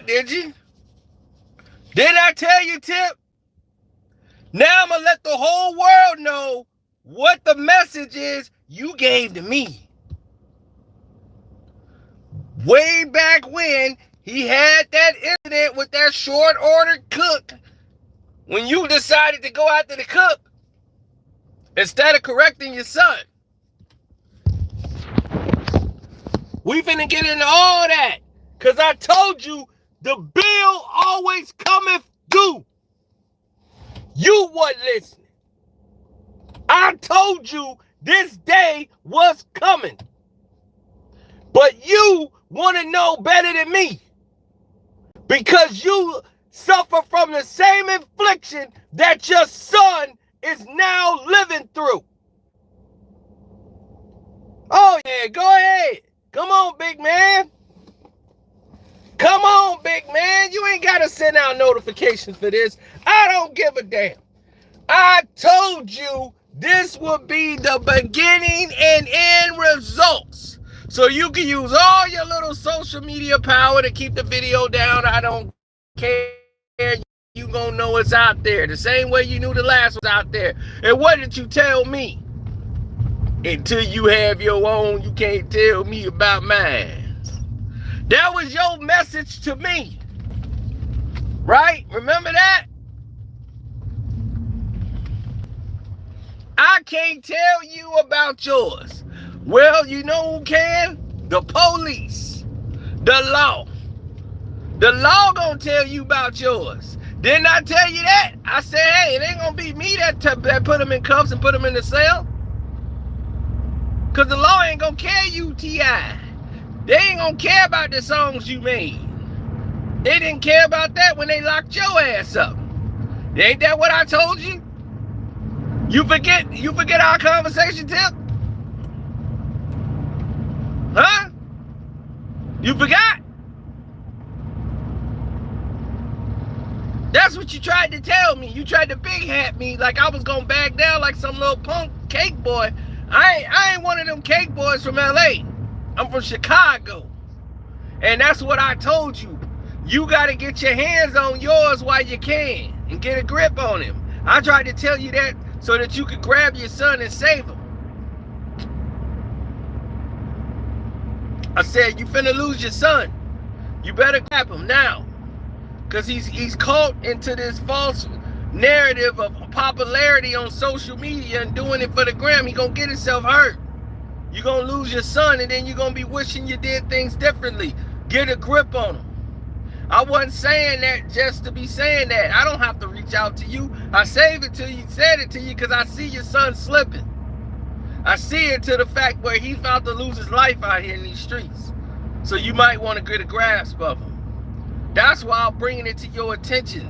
did you? Didn't I tell you, Tip? Now I'm going to let the whole world know what the message is you gave to me. Way back when he had that incident with that short order cook, when you decided to go after the cook instead of correcting your son. We finna get into all that, because I told you the bill always cometh due. You wasn't listening. I told you this day was coming. But you want to know better than me, because you suffer from the same affliction that your son is now living through. Oh yeah, go ahead. Come on, big man. Come on, big man. You ain't got to send out notifications for this. I don't give a damn. I told you this would be the beginning and end results. So you can use all your little social media power to keep the video down. I don't care. You gonna know it's out there. The same way you knew the last was out there. And what did you tell me? Until you have your own, you can't tell me about mine. That was your message to me. Right? Remember that? I can't tell you about yours. Well, you know who can? The police. The law. The law gonna tell you about yours. Didn't I tell you that? I said, hey, it ain't gonna be me that put them in cuffs and put them in the cell. Because the law ain't gonna carry you, T.I. They ain't gonna care about the songs you made. They didn't care about that when they locked your ass up. Ain't that what I told you? You forget our conversation, Tip? Huh? You forgot? That's what you tried to tell me. You tried to big hat me like I was gonna back down like some little punk cake boy. I ain't one of them cake boys from LA. I'm from Chicago. And that's what I told you. You gotta get your hands on yours while you can and get a grip on him. I tried to tell you that so that you could grab your son and save him. I said, you finna lose your son. You better grab him now. Because he's caught into this false narrative of popularity on social media and doing it for the gram. He gonna get himself hurt. You're gonna lose your son, and then you're gonna be wishing you did things differently. Get a grip on him. I wasn't saying that just to be saying that. I don't have to reach out to you. I said it to you because I see your son slipping. I see it to the fact where he's about to lose his life out here in these streets. So you might want to get a grasp of him. That's why I'm bringing it to your attention.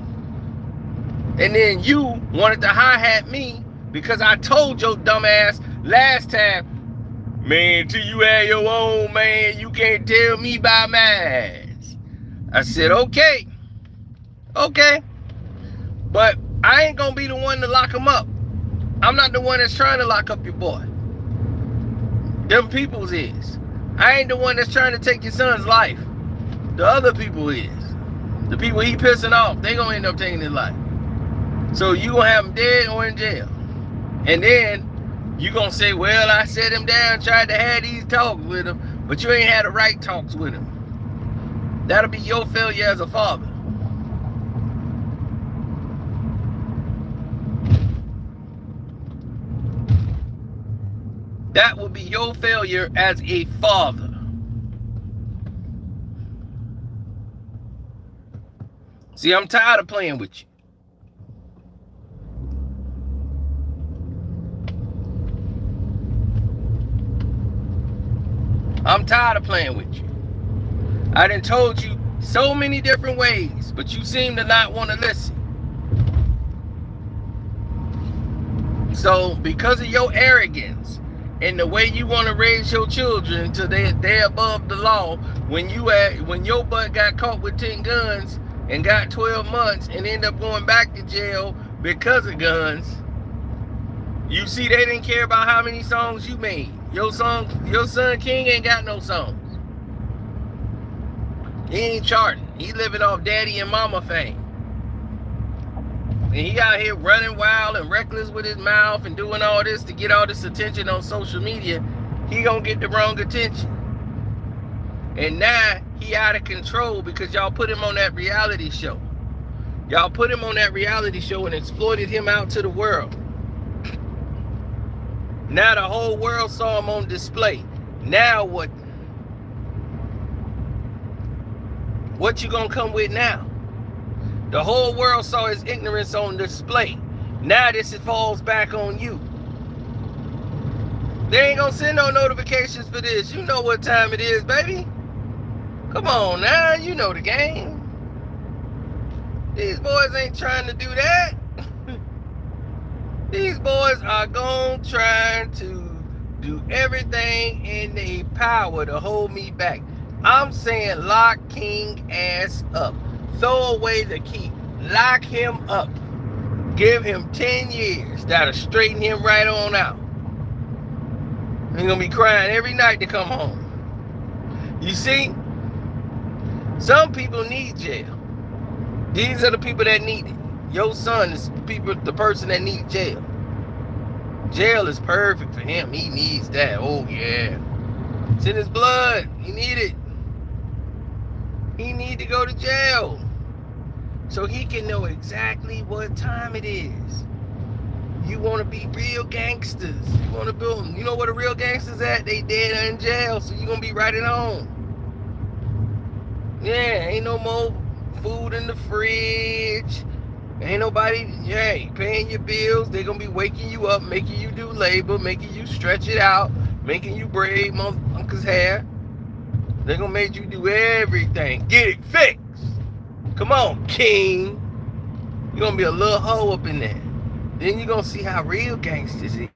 And then you wanted to hi-hat me because I told your dumb ass last time, man, till you have your own, man, you can't tell me by mine. I said, okay. But I ain't going to be the one to lock him up. I'm not the one that's trying to lock up your boy. Them people's is. I ain't the one that's trying to take your son's life. The other people is. The people he pissing off, they gonna end up taking his life. So you gonna have him dead or in jail. And then you gonna say, well, I set him down, tried to have these talks with him, but you ain't had the right talks with him. That'll be your failure as a father. That will be your failure as a father. See, I'm tired of playing with you. I'm tired of playing with you. I done told you so many different ways, but you seem to not want to listen. So, because of your arrogance and the way you want to raise your children till they're above the law, when your butt got caught with 10 guns and got 12 months and end up going back to jail because of guns, you see they didn't care about how many songs you made. Your son King ain't got no songs. He ain't charting. He living off daddy and mama fame. And he out here running wild and reckless with his mouth and doing all this to get all this attention on social media. He gonna get the wrong attention. And now he out of control because y'all put him on that reality show. Y'all put him on that reality show and exploited him out to the world. Now the whole world saw him on display. Now what? What you gonna come with now? The whole world saw his ignorance on display. Now this falls back on you. They ain't gonna send no notifications for this. You know what time it is, baby. Come on now, you know the game. These boys ain't trying to do that. These boys are gonna try to do everything in their power to hold me back. I'm saying lock King ass up. Throw away the key. Lock him up. Give him 10 years. That'll straighten him right on out. He's gonna be crying every night to come home. You see? Some people need jail. These are the people that need it. Your son is the person that needs jail. Jail is perfect for him. He needs that. Oh yeah. It's in his blood. He need it. He need to go to jail so he can know exactly what time it is. You want to be real gangsters. You want to build them. You know where the real gangsters at? They dead in jail, so you going to be right at home. Yeah, ain't no more food in the fridge. Ain't nobody, paying your bills. They're going to be waking you up, making you do labor, making you stretch it out, making you braid uncle's hair. They're going to make you do everything. Get it fixed. Come on, King. You're going to be a little hoe up in there. Then you're going to see how real gangsters is.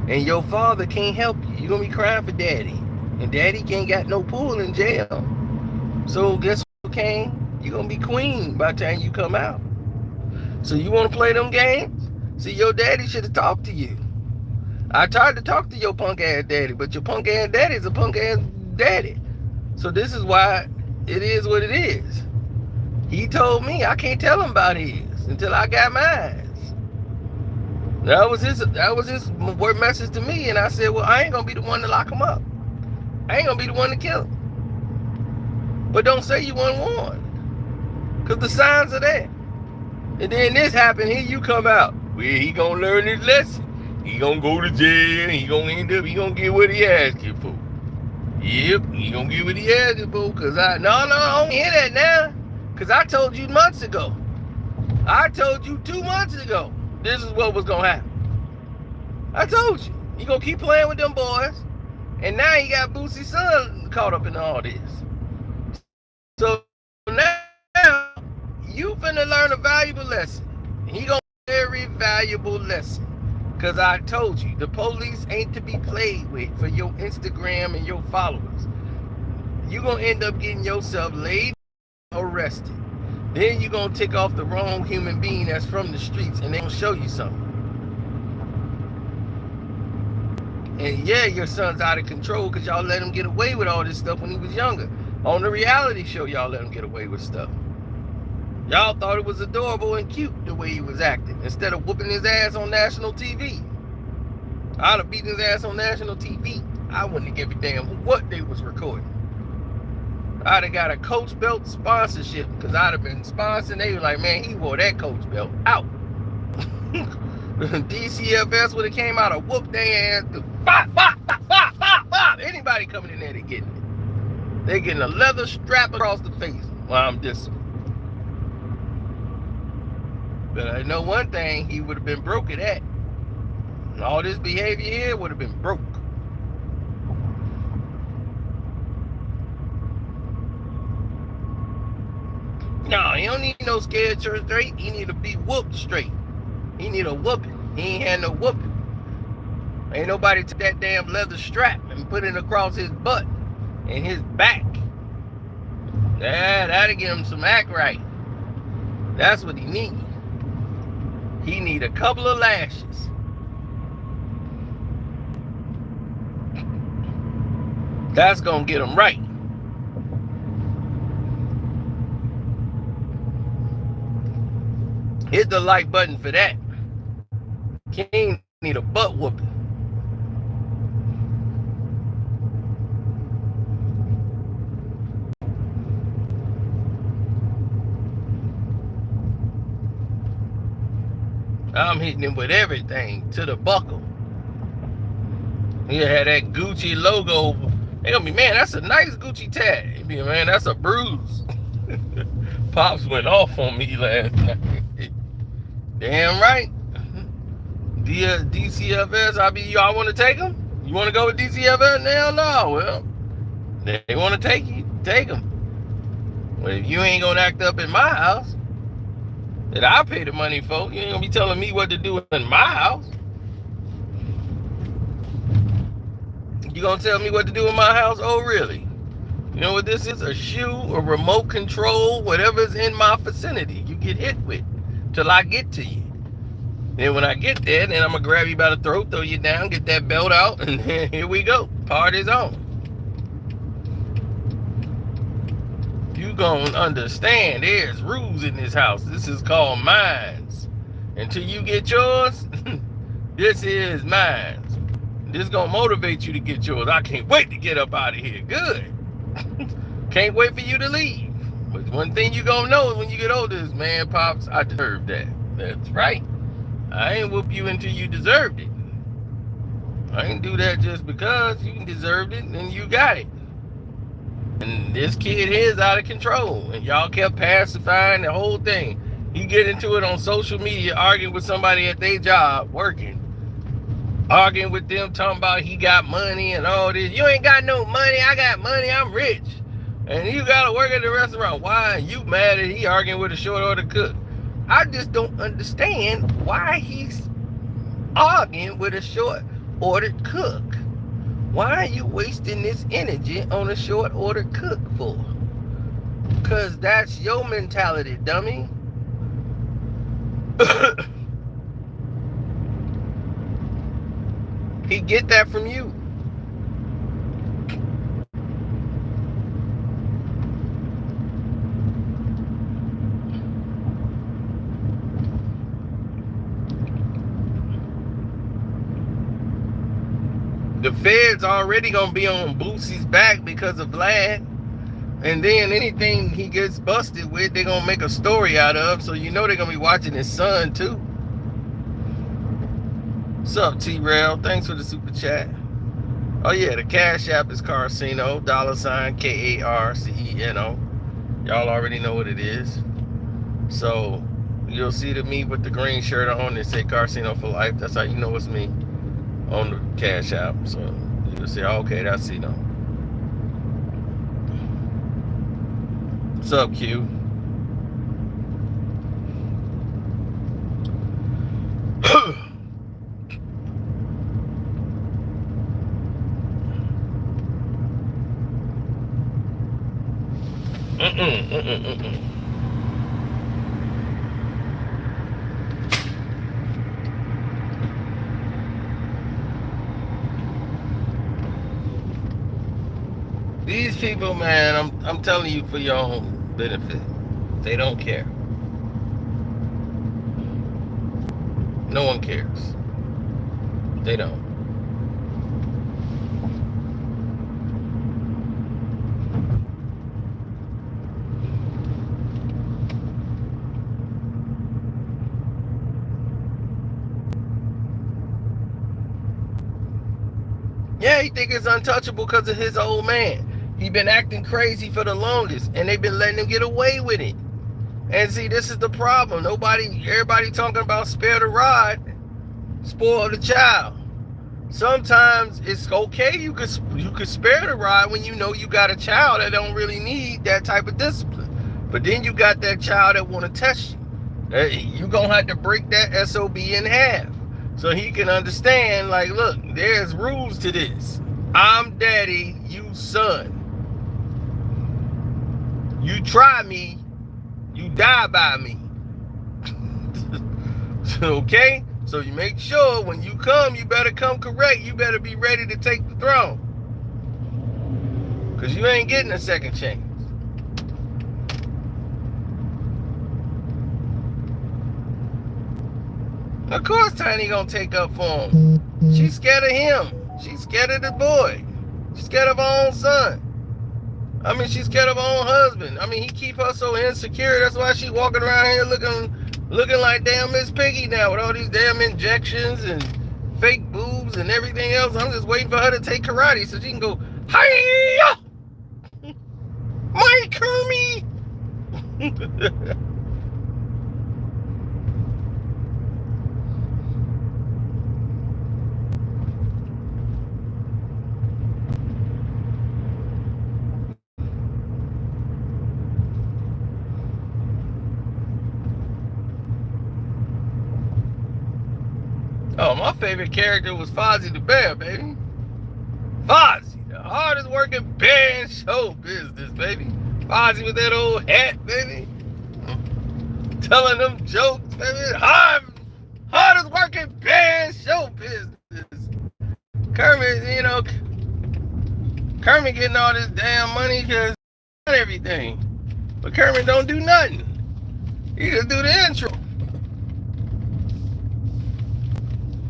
And your father can't help you. You're going to be crying for daddy. And daddy can't got no pull in jail. So guess what, King? You're going to be queen by the time you come out. So you want to play them games? See, your daddy should have talked to you. I tried to talk to your punk ass daddy, but your punk ass daddy is a punk ass daddy. So this is why it is what it is. He told me I can't tell him about his until I got mine. That was his word message to me, and I said, well, I ain't gonna be the one to lock him up. I ain't gonna be the one to kill him. But don't say you weren't warned, because the signs are there. And then this happened, here you come out. Well, he gonna learn his lesson. He gonna go to jail. He gonna get what he asking for. Yep, he gonna get what he asking for. Cause I don't hear that now. Cause I told you months ago. I told you 2 months ago. This is what was gonna happen. I told you. You gonna keep playing with them boys. And now you got Boosie's son caught up in all this. So now you finna learn a valuable lesson. He gonna learn a very valuable lesson. Because I told you, the police ain't to be played with for your Instagram and your followers. You're going to end up getting yourself laid, arrested. Then you're going to tick off the wrong human being that's from the streets, and they're going to show you something. And yeah, your son's out of control because y'all let him get away with all this stuff when he was younger. On the reality show, y'all let him get away with stuff. Y'all thought it was adorable and cute the way he was acting. Instead of whooping his ass on national TV. I'd have beaten his ass on national TV. I wouldn't give a damn what they was recording. I'd have got a Coach belt sponsorship because I'd have been sponsoring. They were like, man, he wore that Coach belt out. DCFS would have came out and whooped their ass. Bop, bop, bop, bop, bop, bop. Anybody coming in there, they getting it. They getting a leather strap across the face while I'm dissing. But I know one thing, he would have been broke at that. All this behavior here would have been broke. No, he don't need no scared church straight. He need to be whooped straight. He need a whooping. He ain't had no whooping. Ain't nobody took that damn leather strap and put it across his butt and his back. That'll get him some act right. That's what he need. He need a couple of lashes. That's gonna get him right. Hit the like button for that. King need a butt whooping. I'm hitting him with everything to the buckle. He had that Gucci logo. They gonna be, man, that's a nice Gucci tag. He be, man, that's a bruise. Pops went off on me last night. Damn right. DCFS, y'all want to take them? You want to go with DCFS? Hell no. Well, they want to take you, take them. But if you ain't gonna act up in my house that I pay the money for, you ain't gonna be telling me what to do in my house. You gonna tell me what to do in my house? Oh, really? You know what this is? A shoe, a remote control, whatever's in my vicinity, you get hit with till I get to you. Then when I get there, then I'm gonna grab you by the throat, throw you down, get that belt out, and here we go. Party's on. You gonna understand there's rules in this house. This is called mines. Until you get yours, this is mines. This is gonna motivate you to get yours. I can't wait to get up out of here. Good. Can't wait for you to leave. But one thing you gonna know when you get older is, man, Pops, I deserve that. That's right. I ain't whoop you until you deserved it. I ain't do that just because you deserved it and you got it. And this kid here is out of control. And y'all kept pacifying the whole thing. He get into it on social media, arguing with somebody at their job, working. Arguing with them, talking about he got money and all this. You ain't got no money. I got money. I'm rich. And you got to work at the restaurant. Why are you mad that he arguing with a short order cook? I just don't understand why he's arguing with a short ordered cook. Why are you wasting this energy on a short ordered cook for? Because that's your mentality, dummy. He get that from you. The feds already gonna be on Boosie's back because of Vlad. And then anything he gets busted with, they're gonna make a story out of. So you know they're gonna be watching his son too. What's up, T-Rail? Thanks for the super chat. Oh yeah, the Cash App is Karceno, $Karceno. Y'all already know what it is. So you'll see the me with the green shirt on and say Karceno for life. That's how you know it's me on the Cash App. So you'll say, oh, okay, that's Ceno. What's up, Q? These people, man, I'm telling you for your own benefit. They don't care. No one cares. They don't. Yeah, he think it's untouchable because of his old man. He been acting crazy for the longest, and they've been letting him get away with it. And see, this is the problem. Everybody talking about spare the rod, spoil the child. Sometimes it's okay. You could spare the rod when you know you got a child that don't really need that type of discipline. But then you got that child that want to test you. You gonna have to break that SOB in half so he can understand. Like, look, there's rules to this. I'm daddy, you son. You try me, you die by me. Okay? So you make sure when you come, you better come correct. You better be ready to take the throne. Because you ain't getting a second chance. Of course Tiny gonna take up for him. She's scared of him. She's scared of the boy. She's scared of her own son. I mean, she's scared of her own husband. I mean, he keep her so insecure. That's why she walking around here looking like damn Miss Piggy now with all these damn injections and fake boobs and everything else. I'm just waiting for her to take karate so she can go, hi-ya! My Kermie! Oh, my favorite character was Fozzie the Bear, baby. Fozzie, the hardest working bear in show business, baby. Fozzie with that old hat, baby. Telling them jokes, baby. Hardest working bear in show business. Kermit, Kermit getting all this damn money because everything. But Kermit don't do nothing. He just do the intro.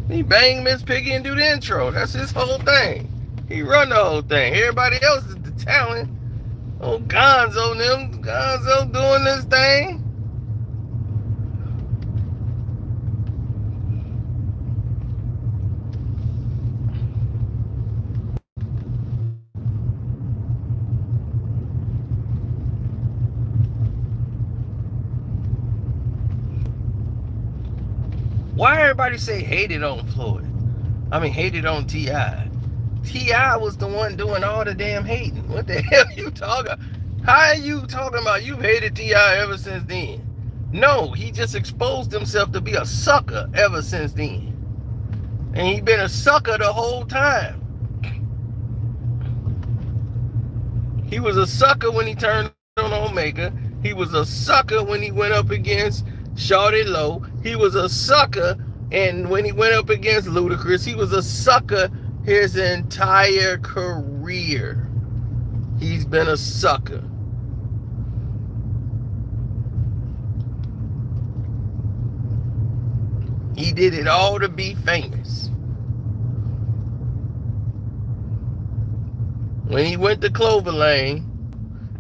He bang Miss Piggy and do the intro. That's his whole thing. He run the whole thing. Everybody else is the talent. Oh, Gonzo them. Gonzo doing this thing. Why everybody say hated on Floyd? I mean, hated on T.I. T.I. was the one doing all the damn hating. What the hell you talking about? How are you talking about you've hated T.I. ever since then? No, he just exposed himself to be a sucker ever since then. And he been a sucker the whole time. He was a sucker when he turned on Omega. He was a sucker when he went up against Shawty Low. He was a sucker, and when he went up against Ludacris, he was a sucker his entire career. He's been a sucker. He did it all to be famous. When he went to Clover Lane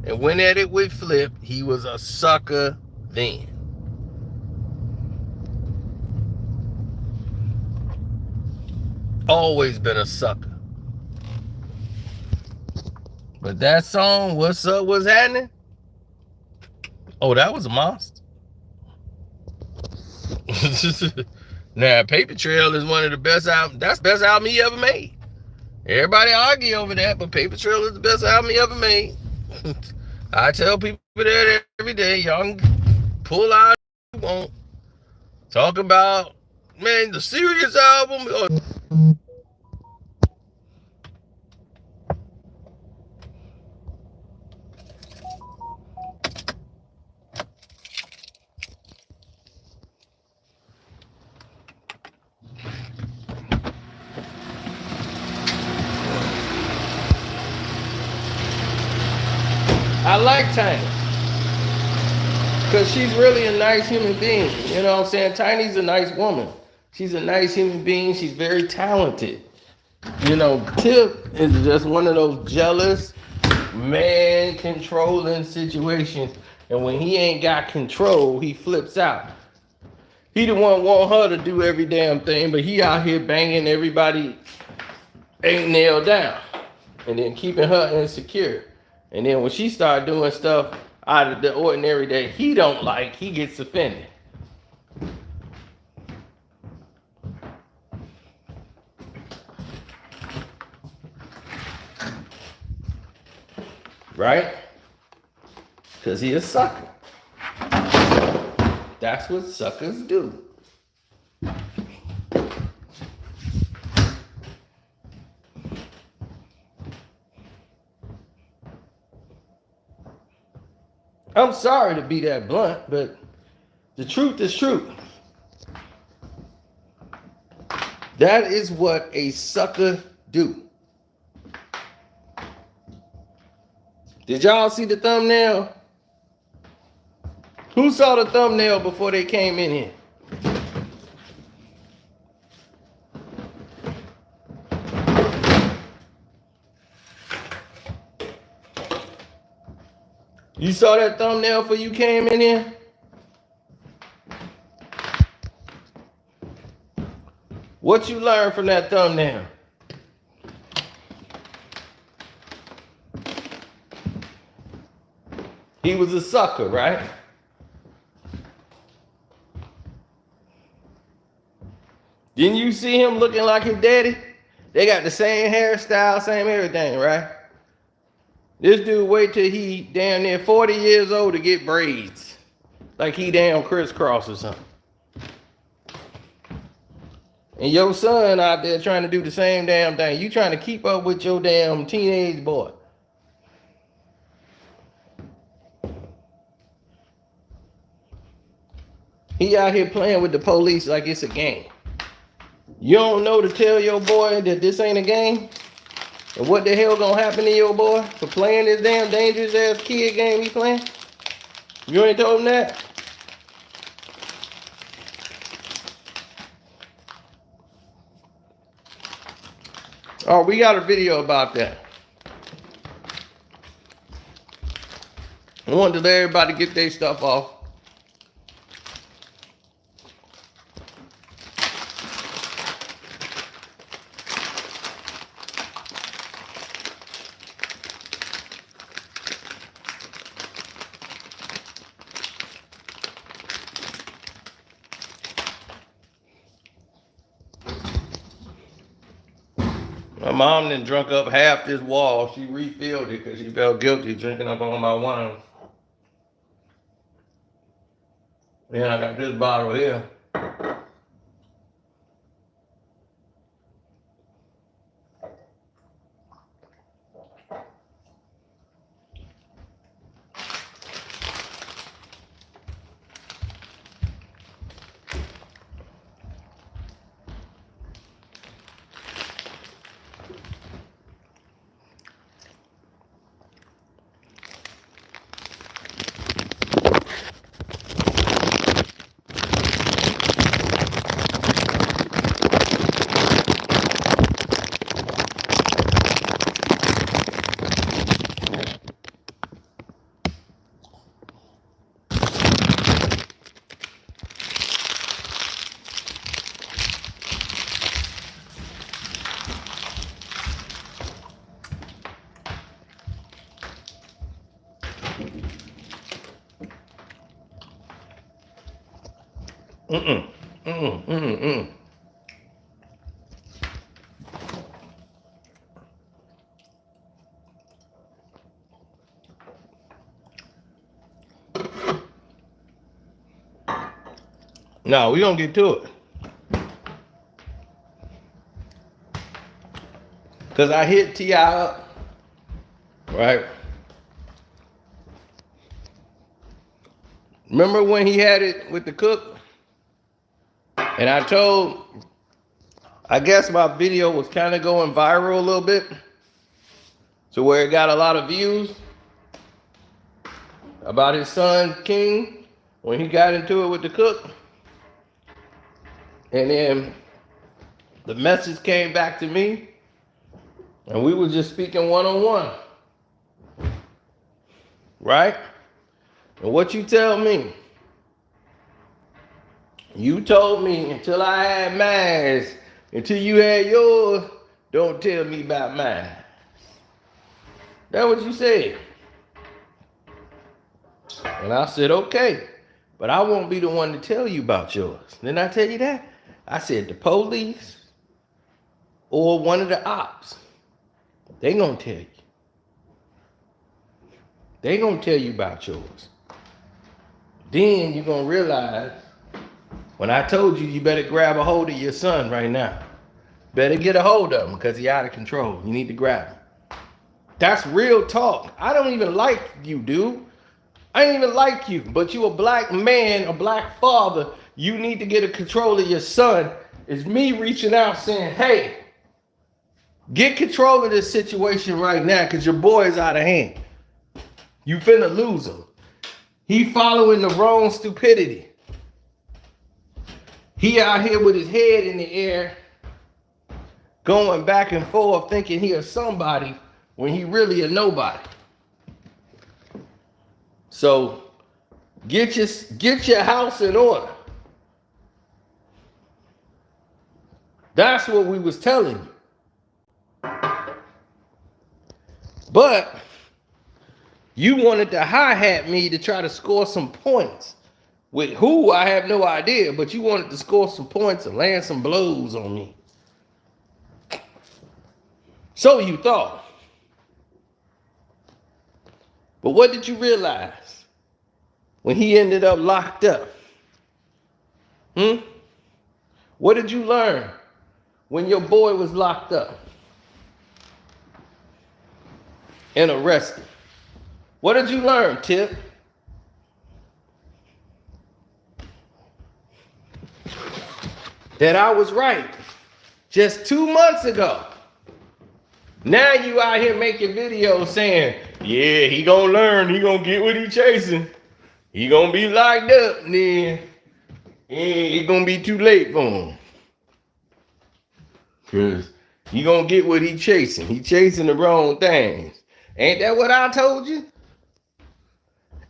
and went at it with Flip, he was a sucker then. Always been a sucker. But that song, What's Up, What's Happening? Oh, that was a monster. Now, Paper Trail is one of the best albums. That's the best album he ever made. Everybody argue over that, but Paper Trail is the best album he ever made. I tell people that every day. Y'all can pull out if you want. Talk about, man, the serious album. I like Tiny because she's really a nice human being. You know what I'm saying? Tiny's a nice woman. She's a nice human being. She's very talented. You know, Tip is just one of those jealous, man controlling situations. And when he ain't got control, he flips out. He the one want her to do every damn thing, but he out here banging everybody ain't nailed down. And then keeping her insecure. And then when she started doing stuff out of the ordinary that he don't like, he gets offended. Right? Because he a sucker. That's what suckers do. I'm sorry to be that blunt, but the truth is truth. That is what a sucker do. Did y'all see the thumbnail? Who saw the thumbnail before they came in here? You saw that thumbnail before you came in here? What you learned from that thumbnail? He was a sucker, right? Didn't you see him looking like his daddy? They got the same hairstyle, same everything, right? This dude wait till he damn near 40 years old to get braids. Like he damn crisscross or something. And your son out there trying to do the same damn thing. You trying to keep up with your damn teenage boy. He out here playing with the police like it's a game. You don't know to tell your boy that this ain't a game? And what the hell gonna happen to your boy for playing this damn dangerous ass kid game he playing? You ain't told him that? Oh, we got a video about that. I wanted to let everybody get their stuff off. My mom done drunk up half this wall. She refilled it because she felt guilty drinking up all my wine. Then I got this bottle here. No, we gonna get to it. Cause I hit T.I. up, right? Remember when he had it with the cook? And I guess my video was kind of going viral a little bit. So where it got a lot of views about his son, King, when he got into it with the cook. And then the message came back to me and we were just speaking one-on-one. Right? And what you tell me? You told me until I had mine, until you had yours, don't tell me about mine. That's what you said. And I said, okay, but I won't be the one to tell you about yours. Didn't I tell you that? I said the police or one of the ops, they gonna tell you. They gonna tell you about yours. Then you're gonna realize when I told you, you better grab a hold of your son right now. Better get a hold of him because he's out of control. You need to grab him. That's real talk. I don't even like you, dude. I ain't even like you, but you a black man, a black father. You need to get a control of your son. It's me reaching out saying, hey, get control of this situation right now because your boy is out of hand. You finna lose him. He following the wrong stupidity. He out here with his head in the air, going back and forth thinking he is somebody when he really a nobody. So get your house in order. That's what we was telling you. But you wanted to hi-hat me to try to score some points. With who, I have no idea, but you wanted to score some points and land some blows on me. So you thought. But what did you realize when he ended up locked up? What did you learn when your boy was locked up and arrested? What did you learn, Tip? That I was right just 2 months ago. Now you out here making videos saying, yeah, he gonna learn, he gonna get what he chasing. He gonna be locked up, and then it's gonna be too late for him. Cause he gonna get what he chasing. He chasing the wrong things. Ain't that what I told you?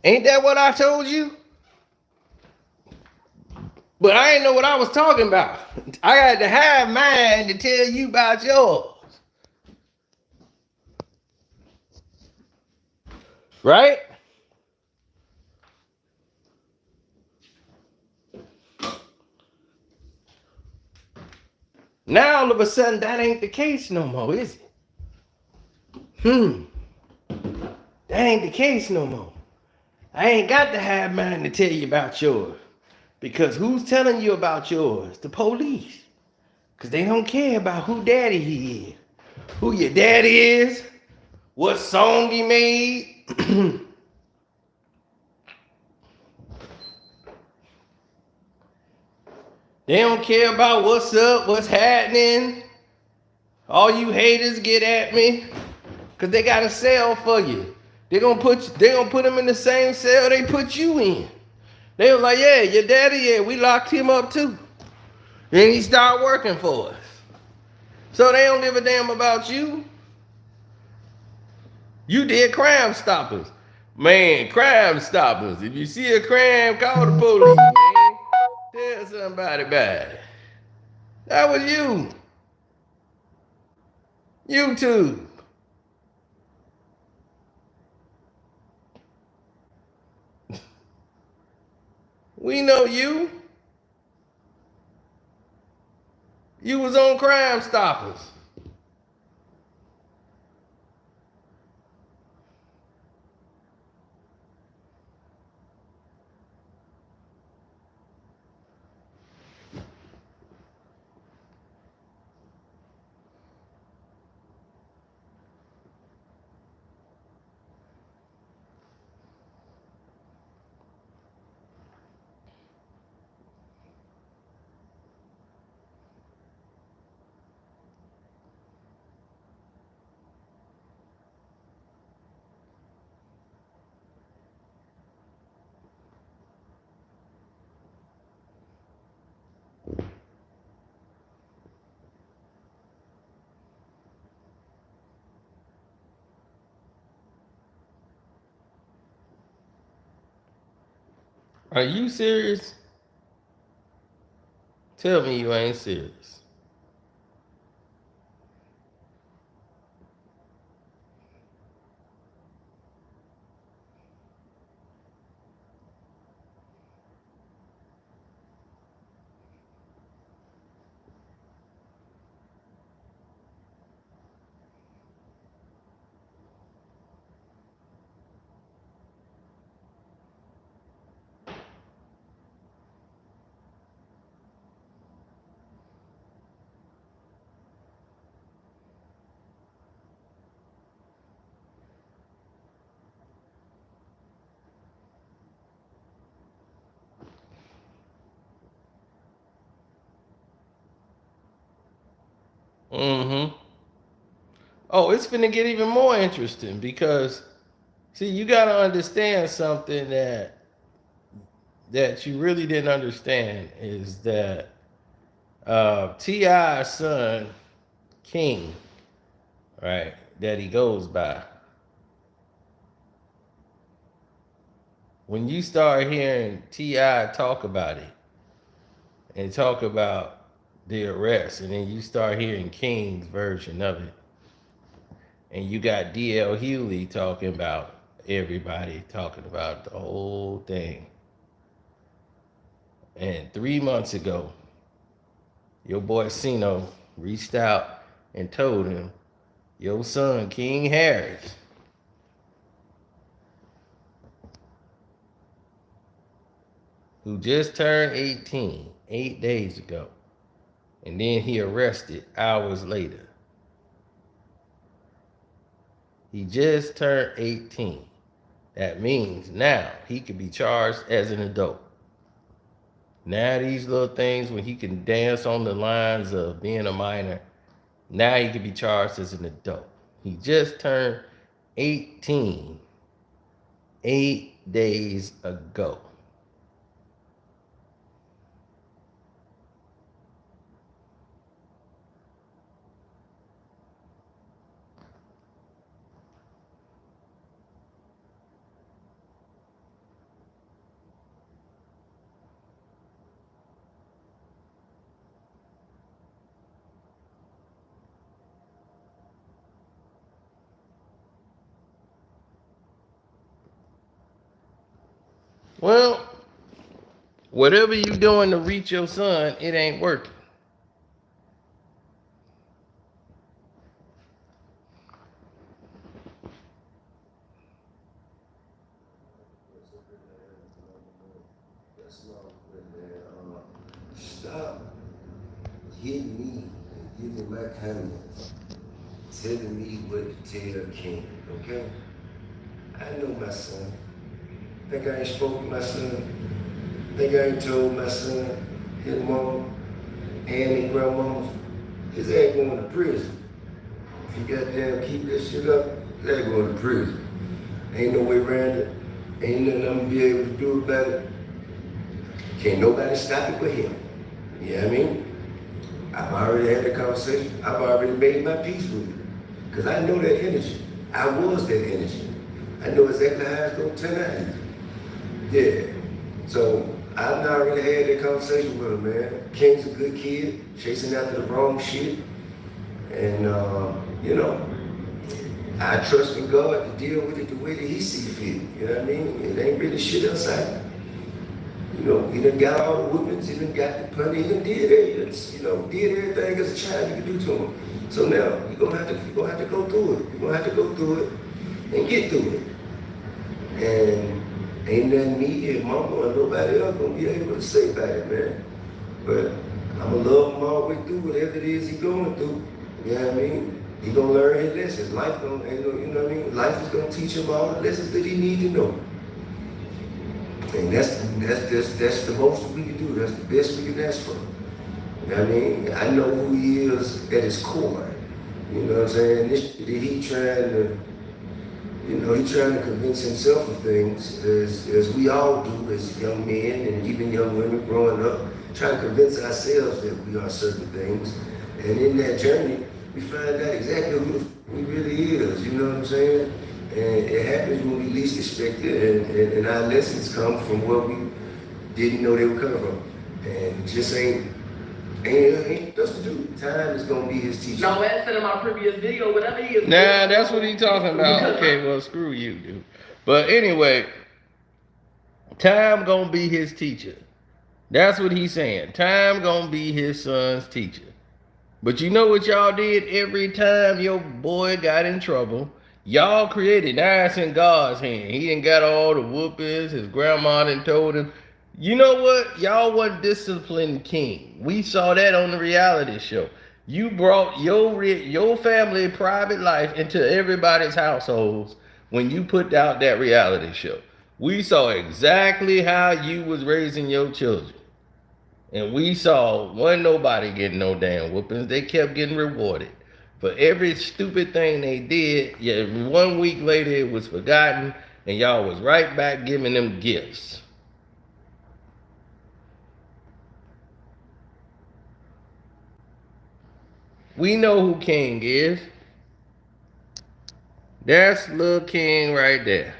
Ain't that what I told you? But I ain't know what I was talking about. I had to have mine to tell you about yours. Right? Now all of a sudden that ain't the case no more, is it? That ain't the case no more. I ain't got to have mine to tell you about yours. Because who's telling you about yours? The police. Because they don't care about who daddy he is. Who your daddy is. What song he made. They don't care about what's up, what's happening. All you haters get at me. Because they got a cell for you. They're gonna put them in the same cell they put you in. They were like, yeah, your daddy, yeah, we locked him up too. And he started working for us. So they don't give a damn about you. You did Crime Stoppers. Man, Crime Stoppers. If you see a crime, call the police, man. Tell somebody about it. That was you. YouTube. We know you. You was on Crime Stoppers. Are you serious? Tell me you ain't serious. Oh, it's finna get even more interesting because, see, you gotta understand something that you really didn't understand is that T.I.'s son, King, right, that he goes by, when you start hearing T.I. talk about it and talk about the arrest, and then you start hearing King's version of it, and you got D.L. Hughley talking about everybody talking about the whole thing. And 3 months ago, your boy Sino reached out and told him, your son, King Harris, who just turned 18 8 days ago, and then he arrested hours later. He just turned 18. That means now he can be charged as an adult. Now these little things when he can dance on the lines of being a minor, now he can be charged as an adult. He just turned 18 8 days ago. Well, whatever you doing to reach your son, it ain't working. Stop hitting me and giving my comments, telling me what to tell King, okay? I know my son. Think I ain't spoken to my son? Think I ain't told my son, his mom, and his grandmama, his ass going to prison. If you goddamn keep this shit up, his ass going to prison. Ain't no way around it. Ain't nothing I'm gonna be able to do about it. Can't nobody stop it but him. You know what I mean? I've already had the conversation. I've already made my peace with it. Because I know that energy. I was that energy. I know exactly how it's going to turn out. Yeah. So I've already had that conversation with him, man. King's a good kid, chasing after the wrong shit. And, you know, I trust in God to deal with it the way that he see fit. You know what I mean? It ain't really shit outside. You know, he done got all the whoopings, he done got the punny, he done did everything, you know, did everything as a child you could do to him. So now you're gonna have to go through it. You're gonna have to go through it and get through it. And ain't nothing me and mama or nobody else gonna be able to say about it, man. But I'ma love him all the way through whatever it is he's going through. You know what I mean? He gonna learn his lessons. Life gonna, you know what I mean? Life is gonna teach him all the lessons that he need to know. And that's the most we can do. That's the best we can ask for. You know what I mean? I know who he is at his core. You know what I'm saying? This shit that he trying to, you know, he trying to convince himself of things, as we all do as young men and even young women growing up, trying to convince ourselves that we are certain things. And in that journey, we find out exactly who he really is. You know what I'm saying? And it happens when we least expect it, and our lessons come from where we didn't know they were coming from. And just ain't us to do. Time is gonna be his teacher. No, as said in my previous video, whatever he is. Nah, that's what he talking about. Okay, well, screw you, dude. But anyway, time gonna be his teacher. That's what he's saying. Time gonna be his son's teacher. But you know what y'all did every time your boy got in trouble? Y'all created, now it's in God's hand. He done got all the whoopings. His grandma done told him. You know what? Y'all wasn't disciplined King. We saw that on the reality show. You brought your family private life into everybody's households when you put out that reality show. We saw exactly how you was raising your children. And we saw wasn't nobody getting no damn whoopings. They kept getting rewarded for every stupid thing they did. Yeah, 1 week later it was forgotten, and y'all was right back giving them gifts. We know who King is. That's Lil King right there.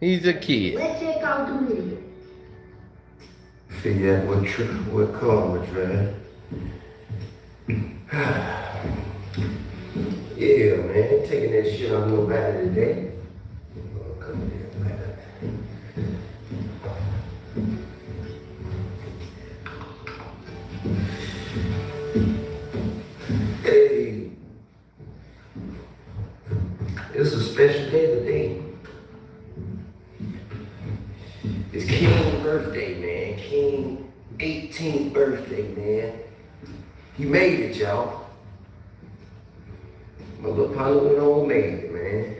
He's a kid. Let's check out the video. Figure out what car was driving. Yeah, man, taking that shit on nobody today. Oh, come here, man. Hey, it's a special day today. It's King's birthday, man. King 18th birthday, man. He made it, y'all. My little partner went on made it, man.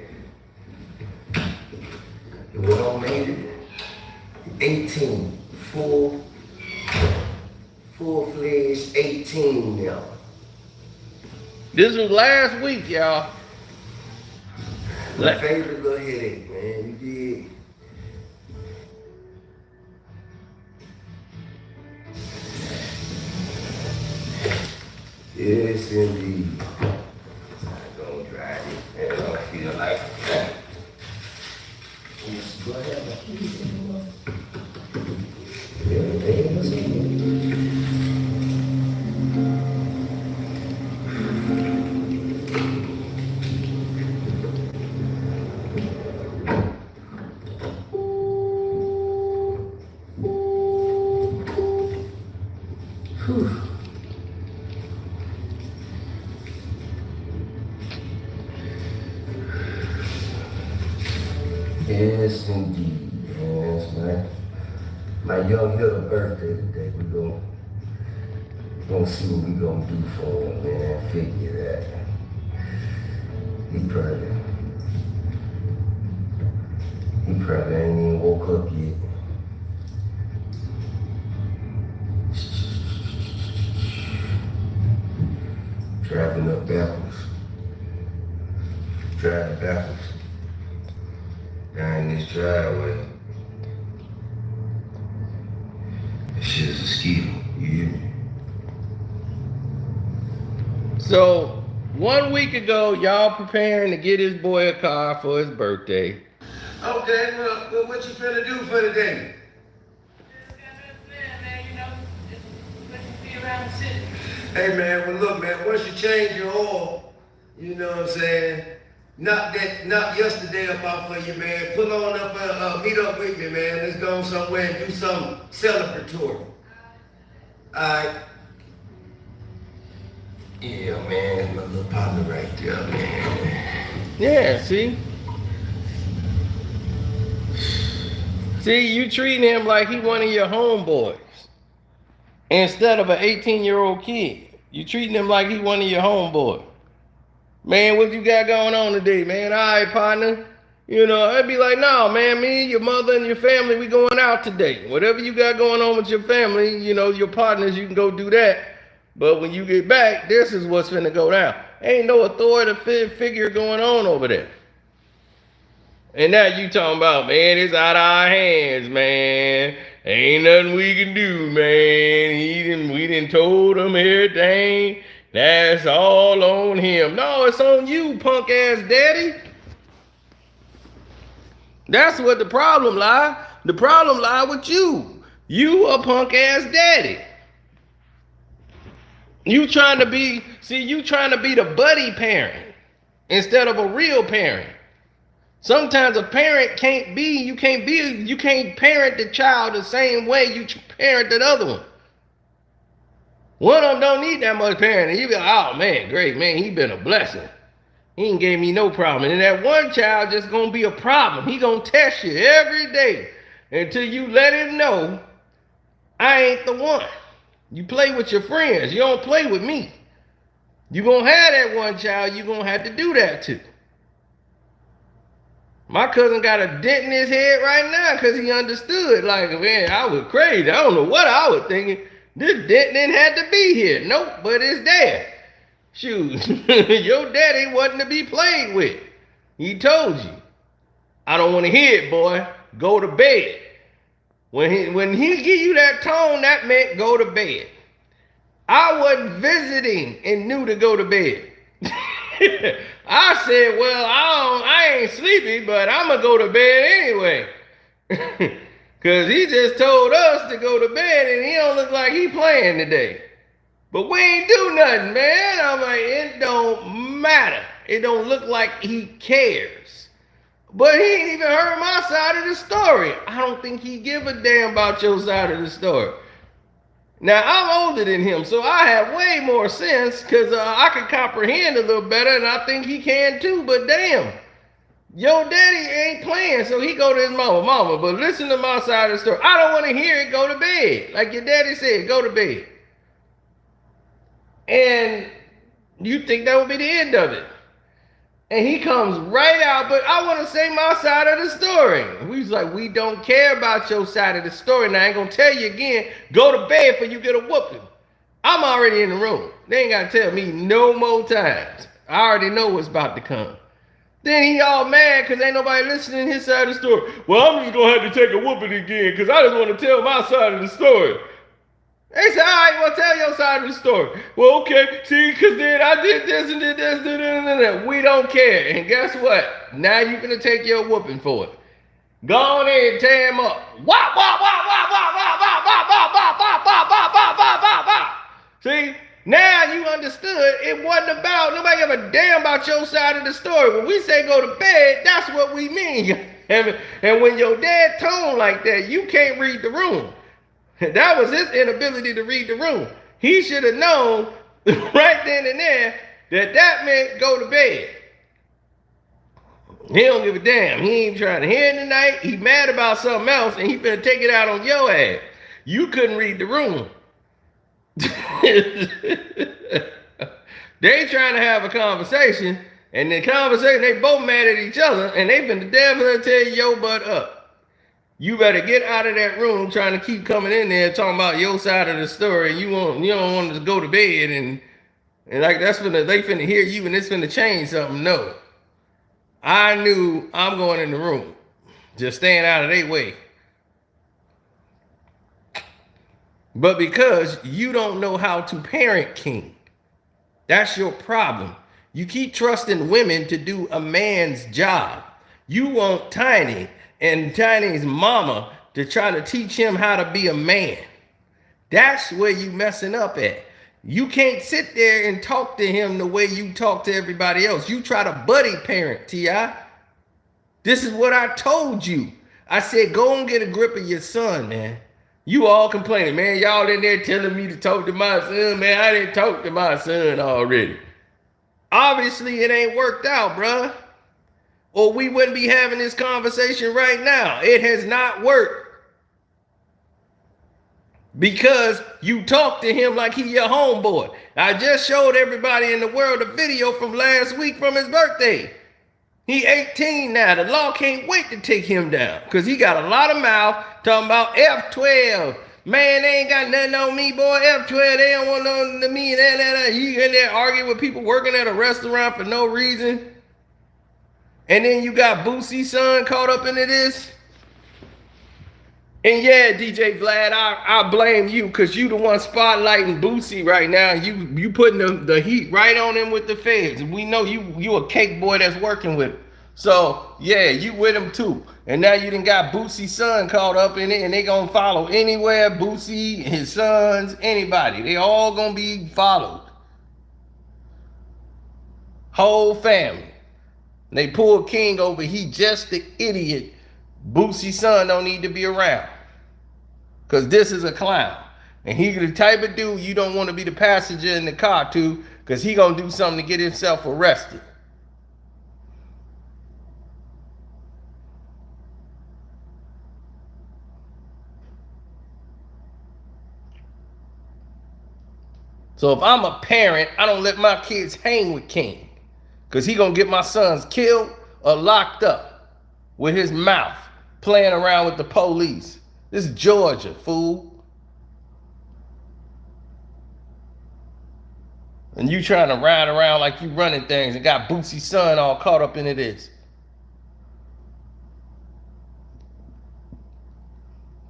He went on made it. 18, full-fledged 18 now. This was last week, y'all. My favorite little headache, man. You did. Yes, indeed. I'm gonna drive it. I don't feel like that. Go ahead, my keys anymore. Everything was Yes, indeed. Yes, my young hitter birthday today. We're gonna see what we're gonna do for him, man. Figure that. He probably ain't even woke up yet. Driving up backwards. Driving backwards. Down this driveway. This shit is a skill, you hear me? So 1 week ago, y'all preparing to get his boy a car for his birthday. Okay, well, what you finna do for the day? Hey man, well look man, once you change your oil, you know what I'm saying? Knock yesterday up out for you, man. Pull on up, meet up with me, man. Let's go somewhere and do something celebratory. Alright. Yeah, man, that's my little partner right there, man. Yeah, see? See, you treating him like he one of your homeboys. Instead of an 18-year-old kid. You treating him like he one of your homeboys. Man, what you got going on today, man? All right, partner. You know, I'd be like, no, man, me, your mother, and your family, we going out today. Whatever you got going on with your family, you know, your partners, you can go do that. But when you get back, this is what's finna go down. Ain't no authoritative figure going on over there. And now you talking about, man, it's out of our hands, man. Ain't nothing we can do, man. We done told him everything. That's all on him. No, it's on you, punk ass daddy. That's what the problem lie. The problem lie with you. You a punk ass daddy. You trying to be the buddy parent instead of a real parent. Sometimes a parent you can't parent the child the same way you parent the other one. One of them don't need that much parenting. You be like, oh man, great, man, he been a blessing. He ain't gave me no problem. And that one child just gonna be a problem. He gonna test you every day until you let him know, I ain't the one. You play with your friends. You don't play with me. You gonna have that one child you gonna have to do that to. My cousin got a dent in his head right now because he understood. Like, man, I was crazy. I don't know what I was thinking. This dent didn't have to be here. Nope, but it's there. Shoot, your daddy wasn't to be played with. He told you. I don't want to hear it, boy. Go to bed. When he give you that tone, that meant go to bed. I wasn't visiting and knew to go to bed. I said, well, I ain't sleepy, but I'm going to go to bed anyway. Because he just told us to go to bed, and he don't look like he playing today. But we ain't do nothing, man. I'm like, it don't matter. It don't look like he cares. But he ain't even heard my side of the story. I don't think he give a damn about your side of the story. Now, I'm older than him, so I have way more sense because I can comprehend a little better, and I think he can too, but damn. Your daddy ain't playing, so he go to his mama, but listen to my side of the story. I don't want to hear it, go to bed. Like your daddy said, go to bed. And you think that would be the end of it. And he comes right out, but I want to say my side of the story. We was like, we don't care about your side of the story. Now I ain't gonna tell you again, go to bed before you get a whooping. I'm already in the room. They ain't gotta tell me no more times. I already know what's about to come. Then he all mad because ain't nobody listening to his side of the story. Well, I'm just gonna have to take a whooping again because I just want to tell my side of the story. They said, all right, well, tell your side of the story. Well, okay, see, because then I did this and did this, did that. We don't care. And guess what? Now you're going to take your whooping for it. Go on in and tear him up. Wah, wah, wah, wah, wah, wah, wah, wah, wah, wah, wah, wah, wah, wah, wah, wah, wah. See, now you understood it wasn't about, nobody give a damn about your side of the story. When we say go to bed, that's what we mean. And when your dad tone like that, you can't read the room. That was his inability to read the room. He should have known right then and there that meant go to bed. He don't give a damn. He ain't trying to hear it tonight. He mad about something else, and he finna take it out on your ass. You couldn't read the room. They trying to have a conversation, and the conversation, they both mad at each other, and they finna definitely tear your butt up. You better get out of that room trying to keep coming in there talking about your side of the story. You don't want to go to bed and like that's finna they finna hear you and it's finna change something. No. I knew I'm going in the room. Just staying out of their way. But because you don't know how to parent King, that's your problem. You keep trusting women to do a man's job. You want Tiny and Tiny's mama to try to teach him how to be a man. That's where you messing up at. You can't sit there and talk to him the way you talk to everybody else. You try to buddy parent, T.I. This is what I told you. I said, go and get a grip of your son, man. You all complaining, man. Y'all in there telling me to talk to my son, man. I didn't talk to my son already. Obviously, it ain't worked out, bruh. Or we wouldn't be having this conversation right now. It has not worked. Because you talk to him like he your homeboy. I just showed everybody in the world a video from last week from his birthday. He 18 now. The law can't wait to take him down. Because he got a lot of mouth talking about F12. Man, they ain't got nothing on me, boy. F12, they don't want nothing to me. You in there arguing with people working at a restaurant for no reason. And then you got Boosie's son caught up into this. And yeah, DJ Vlad, I blame you because you the one spotlighting Boosie right now. You putting the heat right on him with the feds. And we know you a cake boy that's working with him. So yeah, you with him too. And now you done got Boosie's son caught up in it and they gonna follow anywhere. Boosie, his sons, anybody. They all gonna be followed. Whole family. They pull King over. He just the idiot. Boosie's son don't need to be around. Because this is a clown. And he the type of dude you don't want to be the passenger in the car to because he going to do something to get himself arrested. So if I'm a parent, I don't let my kids hang with King. Because he going to get my sons killed or locked up with his mouth playing around with the police. This is Georgia, fool. And you trying to ride around like you running things and got Boosie's son all caught up into this.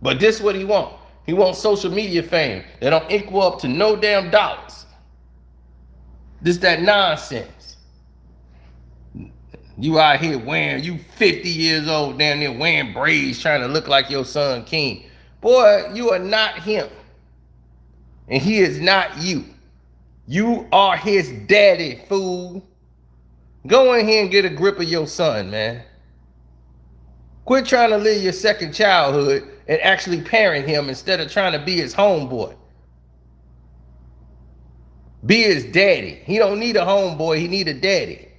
But this is what he want. He wants social media fame that don't equal up to no damn dollars. This that nonsense. You out here you 50 years old, damn near wearing braids, trying to look like your son King. Boy, you are not him. And he is not you. You are his daddy, fool. Go in here and get a grip of your son, man. Quit trying to live your second childhood and actually parent him instead of trying to be his homeboy. Be his daddy. He don't need a homeboy, he need a daddy.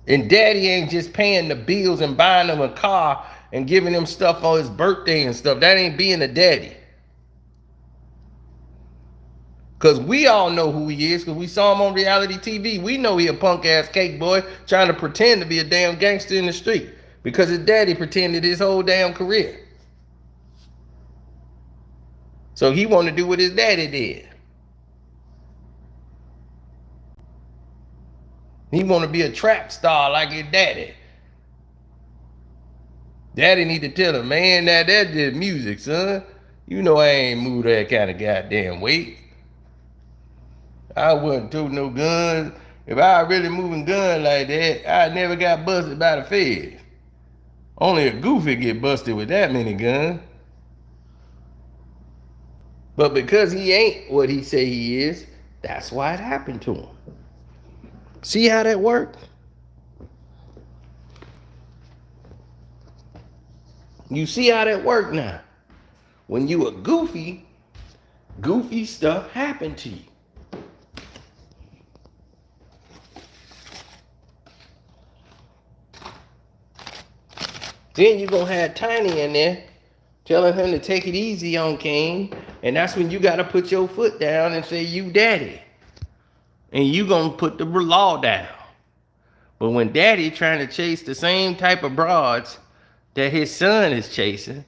And daddy ain't just paying the bills and buying him a car and giving him stuff on his birthday and stuff. That ain't being a daddy. Because we all know who he is because we saw him on reality TV. We know he a punk ass cake boy trying to pretend to be a damn gangster in the street because his daddy pretended his whole damn career. So he want to do what his daddy did. He want to be a trap star like his daddy. Daddy need to tell him, man, that just music, son. You know I ain't moved that kind of goddamn weight. I wasn't toting no guns. If I really moving guns like that, I never got busted by the feds. Only a goofy get busted with that many guns. But because he ain't what he say he is, that's why it happened to him. See how that worked? You see how that worked now? When you a goofy, goofy stuff happened to you. Then you're going to have Tiny in there telling him to take it easy on King. And that's when you got to put your foot down and say, you daddy. And you going to put the law down. But when daddy trying to chase the same type of broads that his son is chasing,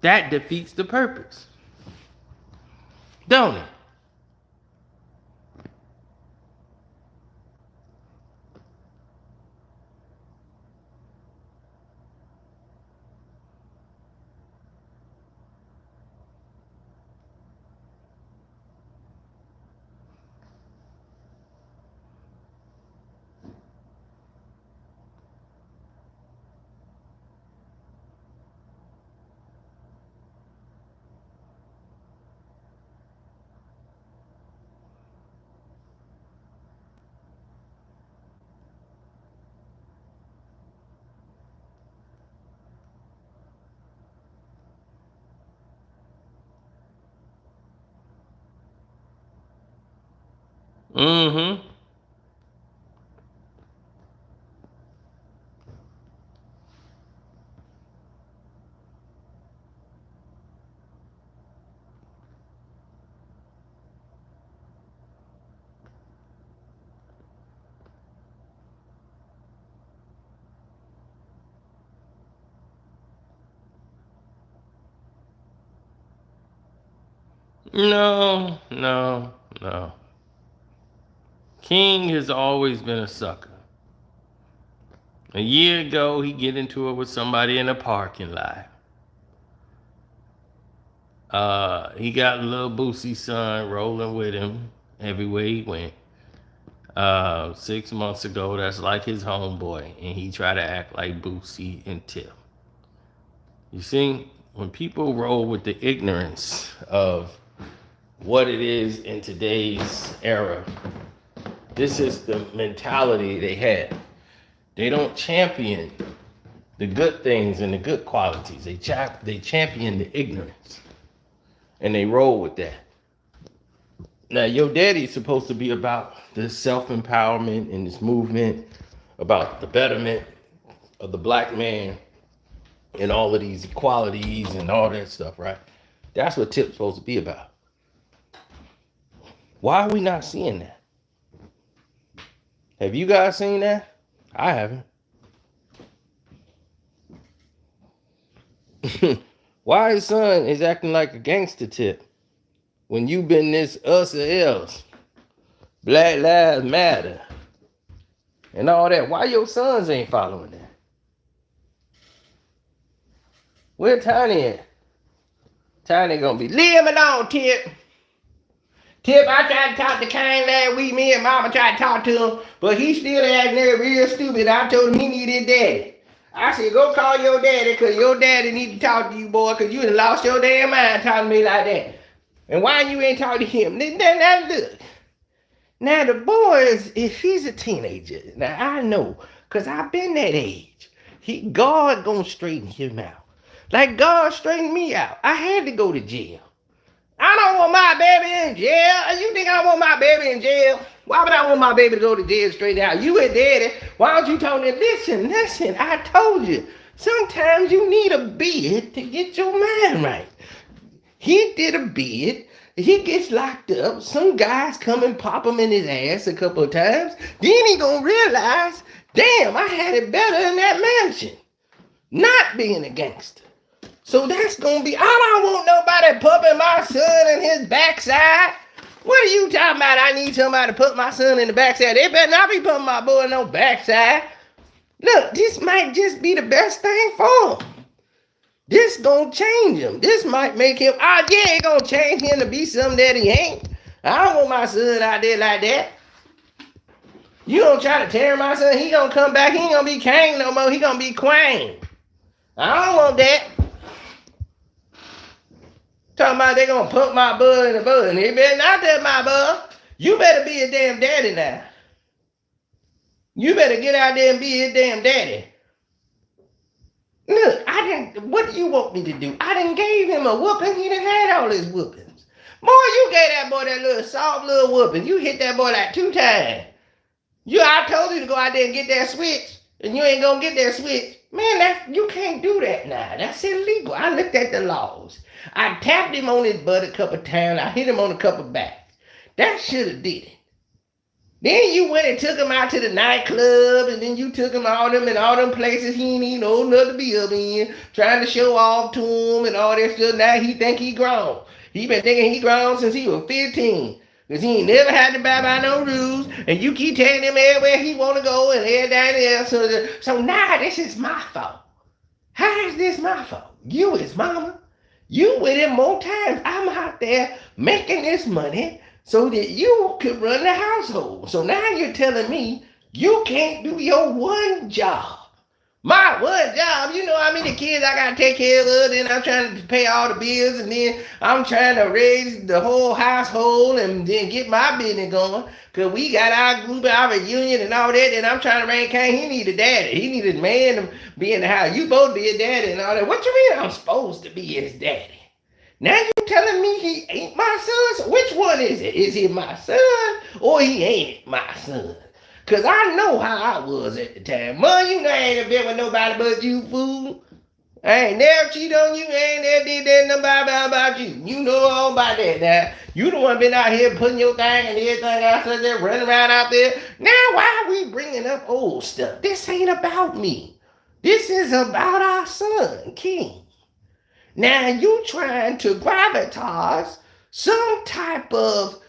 that defeats the purpose. Don't it? Mm-hmm. No. King has always been a sucker. A year ago, he get into it with somebody in a parking lot. He got little Boosie's son rolling with him everywhere he went. 6 months ago, that's like his homeboy, and he tried to act like Boosie and Tip. You see, when people roll with the ignorance of what it is in today's era, this is the mentality they have. They don't champion the good things and the good qualities. They champion the ignorance. And they roll with that. Now, your daddy's supposed to be about this self-empowerment and this movement, about the betterment of the black man and all of these equalities and all that stuff, right? That's what Tip's supposed to be about. Why are we not seeing that? Have you guys seen that? I haven't. Why his son is acting like a gangster Tip when you been this us or else, Black Lives Matter, and all that? Why your sons ain't following that? Where Tiny at? Tiny gonna be, leave him alone, Tip. Tip, I tried to talk to Kane last week. Me and Mama tried to talk to him, but he still acting there real stupid. I told him he needed his daddy. I said, go call your daddy, because your daddy need to talk to you, boy, because you done lost your damn mind talking to me like that. And why you ain't talking to him? Now look. Now the boy if he's a teenager, now I know, because I've been that age. God gonna straighten him out. Like God straightened me out. I had to go to jail. I don't want my baby in jail. You think I want my baby in jail? Why would I want my baby to go to jail straight out? You and daddy, why don't you tell me, listen, I told you. Sometimes you need a bid to get your mind right. He did a bid. He gets locked up. Some guys come and pop him in his ass a couple of times. Then he gonna realize, damn, I had it better in that mansion. Not being a gangster. So that's gonna be, I don't want nobody pumping my son in his backside. What are you talking about? I need somebody to put my son in the backside. They better not be putting my boy in no backside. Look, this might just be the best thing for him. This gonna change him. This might make him, it gonna change him to be something that he ain't. I don't want my son out there like that. You don't try to tear my son, he gonna come back, he ain't gonna be Kane no more, he gonna be Quang. I don't want that. Talking about they gonna pump my bud in the bud, and he better not tell my bud. You better be a damn daddy now. You better get out there and be his damn daddy. Look, what do you want me to do? I done gave him a whooping. He done had all his whoopings. Boy, you gave that boy that little soft little whooping. You hit that boy like 2 times. I told you to go out there and get that switch, and you ain't gonna get that switch. Man, you can't do that now. That's illegal. I looked at the laws. I tapped him on his butt a couple times. I hit him on a couple backs. That should have did it. Then you went and took him out to the nightclub, and then you took him all them places he ain't even old enough to be up in, trying to show off to him and all that stuff. Now he think he grown. He been thinking he grown since he was 15. Because he ain't never had to buy by no rules, and you keep taking him everywhere he want to go and everything else. So now this is my fault. How is this my fault? You is mama. You with him more times. I'm out there making this money so that you could run the household. So now you're telling me you can't do your one job. My one job, you know how many kids I gotta take care of, then I'm trying to pay all the bills, and then I'm trying to raise the whole household and then get my business going. Cause we got our group, our reunion and all that, and I'm trying to raise Kane. He need a daddy. He need a man to be in the house. You both be a daddy and all that. What you mean I'm supposed to be his daddy? Now you telling me he ain't my son? So which one is it? Is he my son or he ain't my son? Cause I know how I was at the time. Mom, you know I ain't been with nobody but you, fool. I ain't never cheated on you. I ain't never did that nobody about you. You know all about that now. You the one been out here putting your thing and everything out there, running around out there. Now why are we bringing up old stuff? This ain't about me. This is about our son, King. Now you trying to gravitas some type of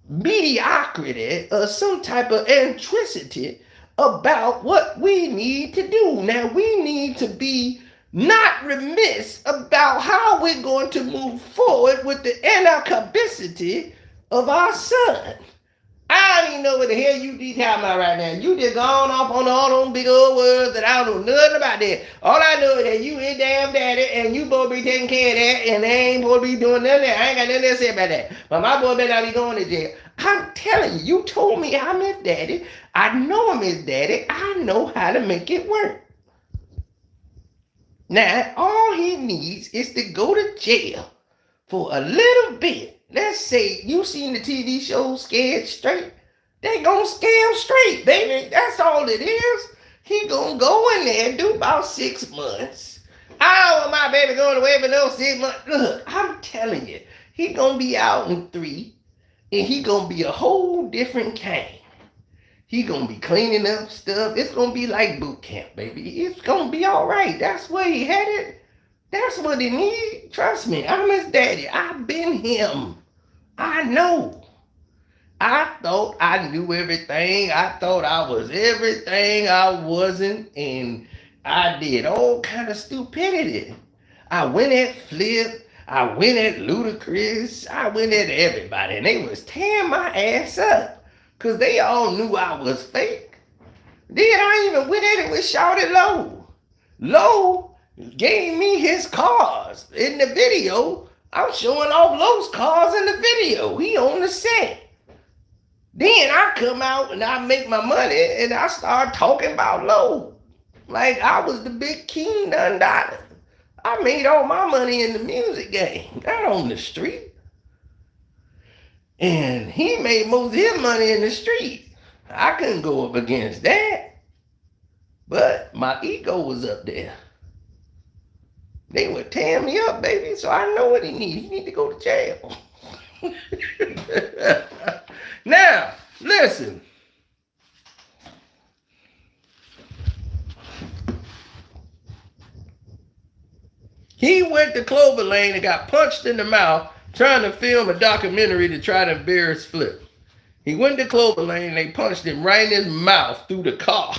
mediocrity or some type of intricity about what we need to do. Now we need to be not remiss about how we're going to move forward with the inacabicity of our son. I don't even know what the hell you be talking about right now. You just gone off on all them big old words that I don't know nothing about that. All I know is that you is damn daddy and you both be taking care of that and they ain't supposed to be doing none of that. I ain't got nothing to say about that. But my boy better not be going to jail. I'm telling you, you told me I'm his daddy. I know I'm his daddy. I know how to make it work. Now, all he needs is to go to jail for a little bit. Let's say you seen the TV show Scared Straight. They gonna scare him straight, baby. That's all it is. He gonna go in there and do about 6 months. I don't want my baby going away for no 6 months. Look, I'm telling you, he gonna be out in 3, and he gonna be a whole different Kane. He gonna be cleaning up stuff. It's gonna be like boot camp, baby. It's gonna be all right. That's where he headed. That's what he need. Trust me, I'm his daddy. I've been him. I know. I thought I knew everything. I thought I was everything I wasn't, and I did all kind of stupidity. I went and flipped. I went at Ludacris. I went at everybody, and they was tearing my ass up because they all knew I was fake. Then I even went at it with Shawty Low. Low gave me his cars in the video. I'm showing off Low's cars in the video. He on the set. Then I come out and I make my money and I start talking about Low. Like I was the big king done dollar. I made all my money in the music game, not on the street. And he made most of his money in the street. I couldn't go up against that. But my ego was up there. They would tear me up, baby. So I know what he needs. He need to go to jail. Now, listen. He went to Clover Lane and got punched in the mouth trying to film a documentary to try to embarrass Flip. He went to Clover Lane and they punched him right in his mouth through the car.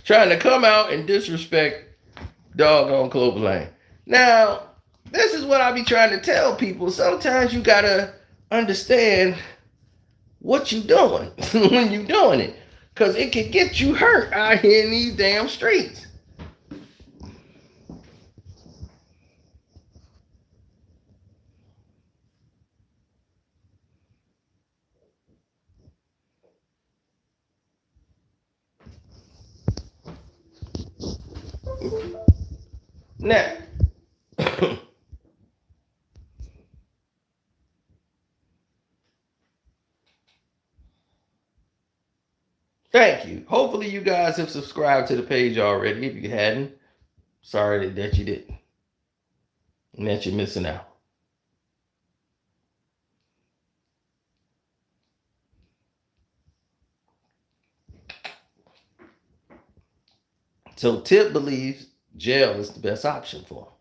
Trying to come out and disrespect doggone Clover Lane. Now, this is what I be trying to tell people. Sometimes you gotta understand what you doing when you doing it. Because it can get you hurt out here in these damn streets. Now, thank you. Hopefully you guys have subscribed to the page already. If you hadn't, sorry that you didn't. And that you're missing out. So Tip believes jail is the best option for him.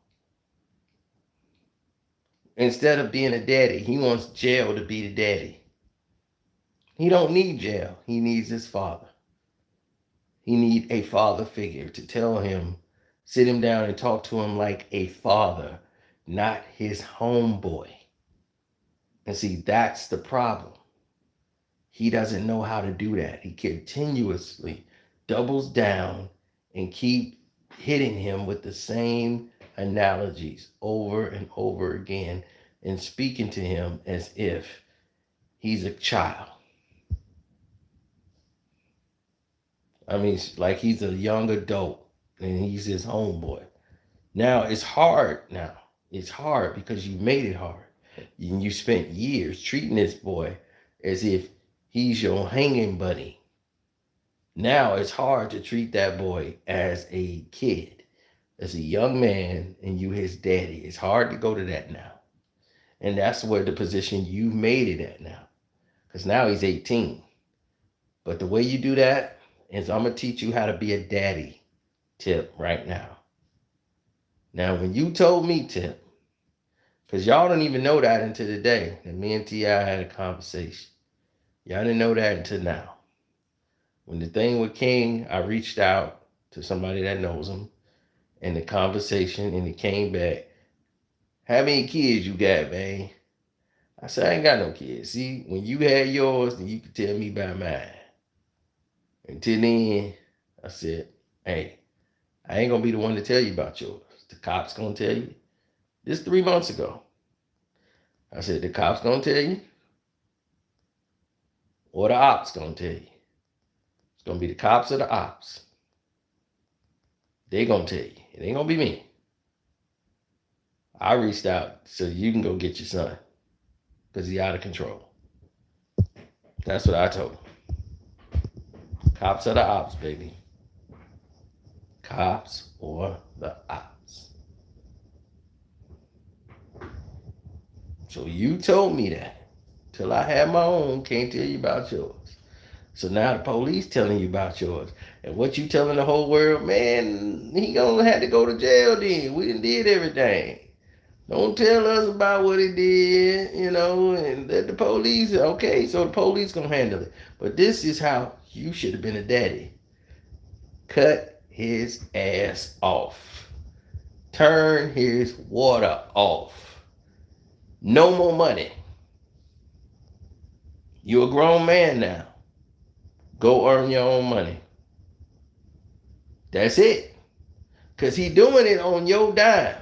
Instead of being a daddy, he wants jail to be the daddy. He don't need jail. He needs his father. He needs a father figure to tell him, sit him down and talk to him like a father, not his homeboy. And see, that's the problem. He doesn't know how to do that. He continuously doubles down and keep hitting him with the same analogies over and over again and speaking to him as if he's a child. I mean, like he's a young adult and he's his homeboy. Now it's hard now. It's hard because you made it hard. You spent years treating this boy as if he's your hanging buddy. Now it's hard to treat that boy as a kid, as a young man, and you his daddy. It's hard to go to that now. And that's where the position you made it at now. Because now he's 18. But the way you do that is I'm going to teach you how to be a daddy, Tip, right now. Now, when you told me, Tip, because y'all don't even know that until today, that me and T.I. had a conversation. Y'all didn't know that until now. When the thing with King, I reached out to somebody that knows him, and the conversation, and it came back, how many kids you got, man? I said, I ain't got no kids. See, when you had yours, then you could tell me about mine. Until then, I said, hey, I ain't going to be the one to tell you about yours. The cops going to tell you. This 3 months ago. I said, the cops going to tell you? Or the ops going to tell you? It's going to be the cops or the ops. They going to tell you. It ain't going to be me. I reached out so you can go get your son. Because he's out of control. That's what I told him. Cops or the ops, baby. Cops or the ops. So you told me that. Till I had my own, can't tell you about yours. So now the police telling you about yours. And what you telling the whole world, man, he gonna have to go to jail then. We done did everything. Don't tell us about what he did, and let the police, okay, so the police gonna handle it. But this is how you should have been a daddy. Cut his ass off. turn his water off. No more money. You're a grown man now. Go earn your own money. That's it. Because he doing it on your dime.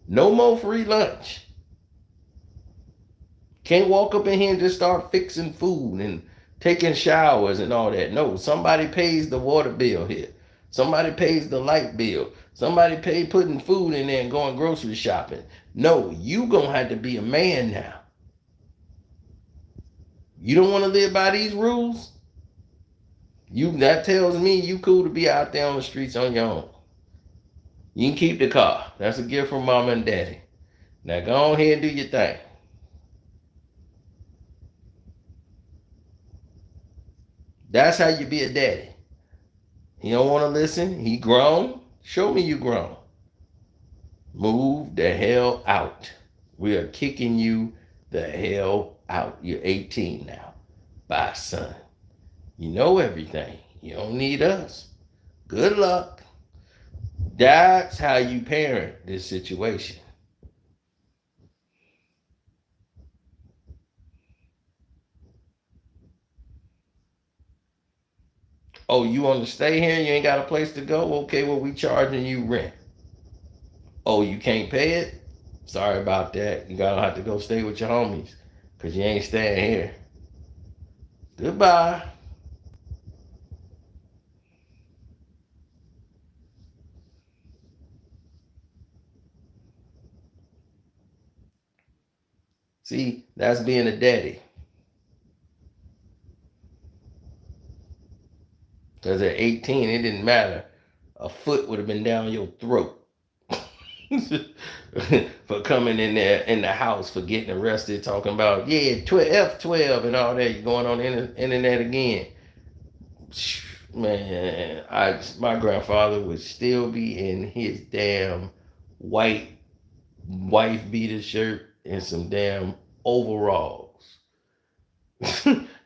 No more free lunch. Can't walk up in here and just start fixing food and taking showers and all that. No, somebody pays the water bill here. Somebody pays the light bill. Somebody pay putting food in there and going grocery shopping. No, you gonna have to be a man now. You don't want to live by these rules? That tells me you cool to be out there on the streets on your own. You can keep the car. That's a gift from mama and daddy. Now go on here and do your thing. That's how you be a daddy. He don't want to listen. He grown. Show me you grown. Move the hell out. We are kicking you the hell out. You're 18 now. Bye, son. You know everything. You don't need us. Good luck. That's how you parent this situation. Oh, you want to stay here? You ain't got a place to go? Okay, well, we charging you rent. Oh, you can't pay it? Sorry about that. You gotta have to go stay with your homies because you ain't staying here. Goodbye. See, that's being a daddy. Because at 18, it didn't matter. A foot would have been down your throat for coming in there in the house for getting arrested, talking about, yeah, F12 and all that. You're going on the internet again. Man, my grandfather would still be in his damn white wife beater shirt and some damn overalls.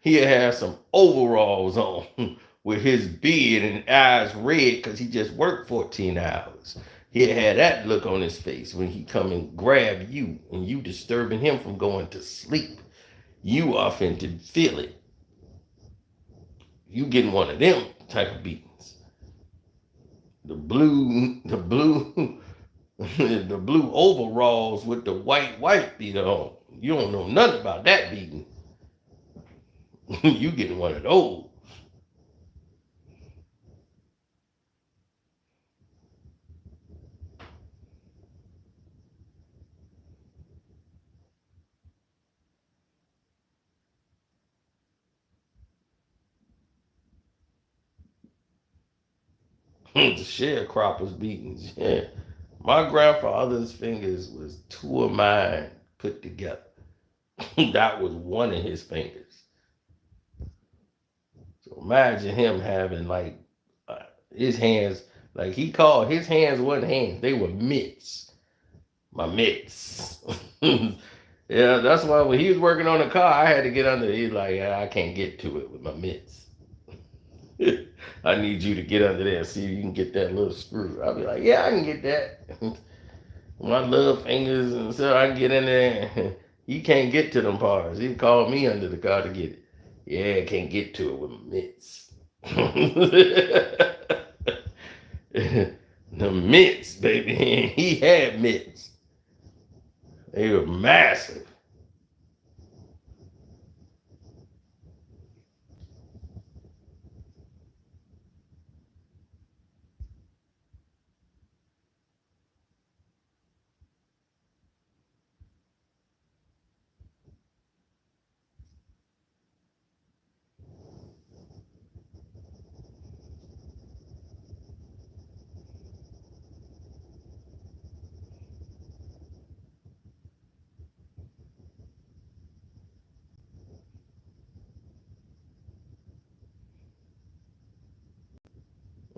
He'd have some overalls on with his beard and eyes red because he just worked 14 hours. He'd have that look on his face when he come and grab you and you disturbing him from going to sleep. You often to feel it. You getting one of them type of beatings. The blue, the blue overalls with the white beater on. You don't know nothing about that beating. You getting one of those. The sharecroppers beatings. Yeah. My grandfather's fingers was two of mine put together. That was one of his fingers. So imagine him having like his hands, like he called his hands wasn't hands, they were mitts. My mitts. Yeah, that's why when he was working on the car, I had to get under. He's like, I can't get to it with my mitts. I need you to get under there and see if you can get that little screw. I'll be like, yeah, I can get that. My little fingers, and so I can get in there. He can't get to them parts. He called me under the car to get it. Yeah, I can't get to it with my mitts. The mitts, baby. He had mitts. They were massive.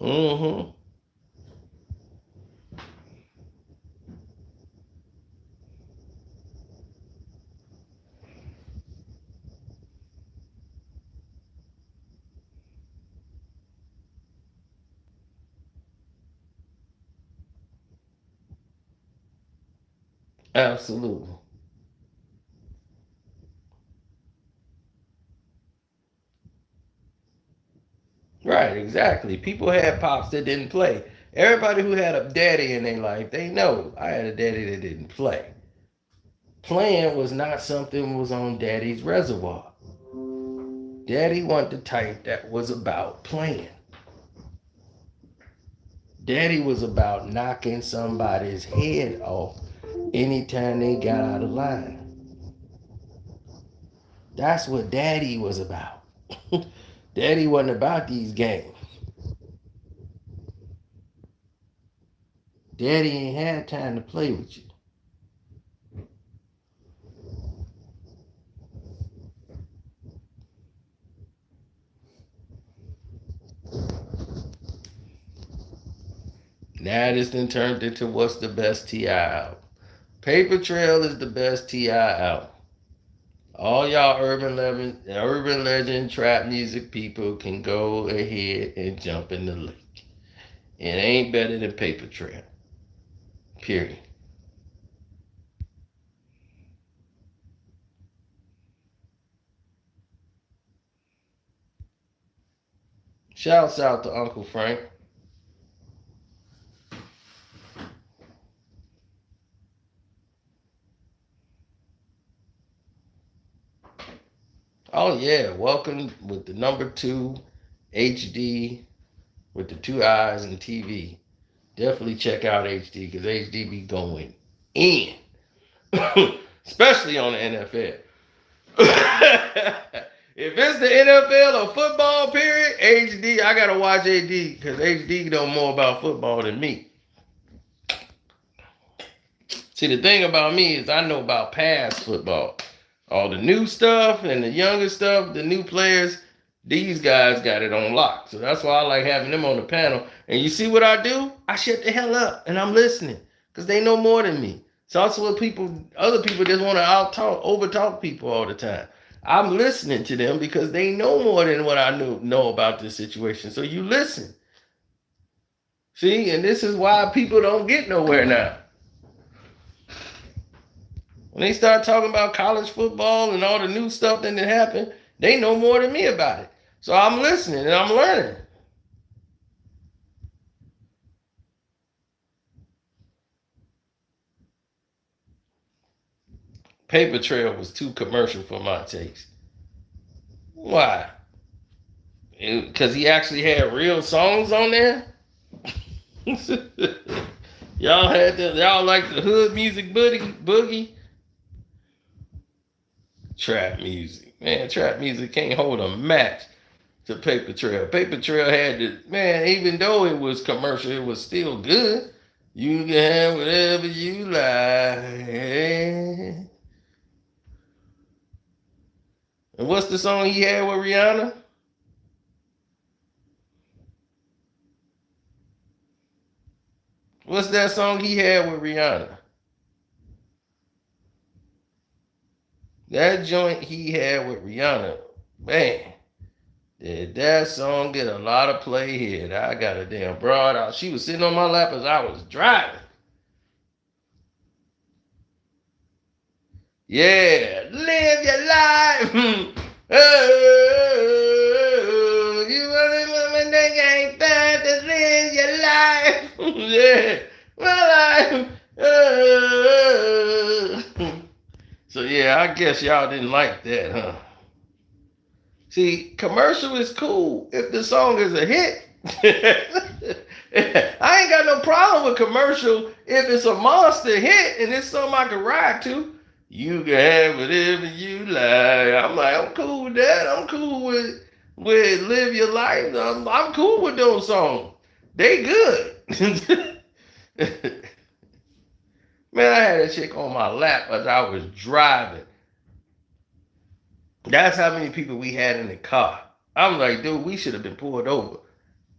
Mm-hmm. Absolutely. Right, exactly. People had pops that didn't play. Everybody who had a daddy in their life, they know I had a daddy that didn't play. Playing was not something that was on daddy's reservoir. Daddy wasn't the type that was about playing. Daddy was about knocking somebody's head off anytime they got out of line. That's what daddy was about. Daddy wasn't about these games. Daddy ain't had time to play with you. Now this then turned into what's the best T.I. out. Paper Trail is the best T.I. out. All y'all urban legend trap music people can go ahead and jump in the lake. It ain't better than Paper Trail. Period. Shouts out to Uncle Frank. Oh yeah, welcome with the number 2 HD with the 2 eyes and TV. Definitely check out HD because HD be going in, especially on the NFL. If it's the NFL or football period, HD, I gotta watch HD because HD know more about football than me. See, the thing about me is I know about past football. All the new stuff and the younger stuff, the new players, these guys got it on lock. So that's why I like having them on the panel. And you see what I do? I shut the hell up and I'm listening because they know more than me. So that's what other people just want to overtalk people all the time. I'm listening to them because they know more than what I know about this situation. So you listen. See, and this is why people don't get nowhere now. When they start talking about college football and all the new stuff that happened, they know more than me about it. So I'm listening and I'm learning. Paper Trail was too commercial for my taste. Why? Because he actually had real songs on there? Y'all like the hood music boogie? Trap music. Man, trap music can't hold a match to Paper Trail. Paper Trail had the, man, even though it was commercial, it was still good. You can have whatever you like. And what's the song he had with Rihanna? What's that song he had with Rihanna? That joint he had with Rihanna, man, did that song get a lot of play here? I got a damn broad out. She was sitting on my lap as I was driving. Yeah, live your life. Oh, you want to woman that ain't bad to live your life. Yeah, my life. Oh. So yeah, I guess y'all didn't like that, huh? See, commercial is cool if the song is a hit. I ain't got no problem with commercial if it's a monster hit and it's something I can ride to. You can have whatever you like. I'm like, I'm cool with that. I'm cool with live your life. I'm cool with those songs. They good. Man, I had a chick on my lap as I was driving. That's how many people we had in the car. I'm like, dude, we should have been pulled over.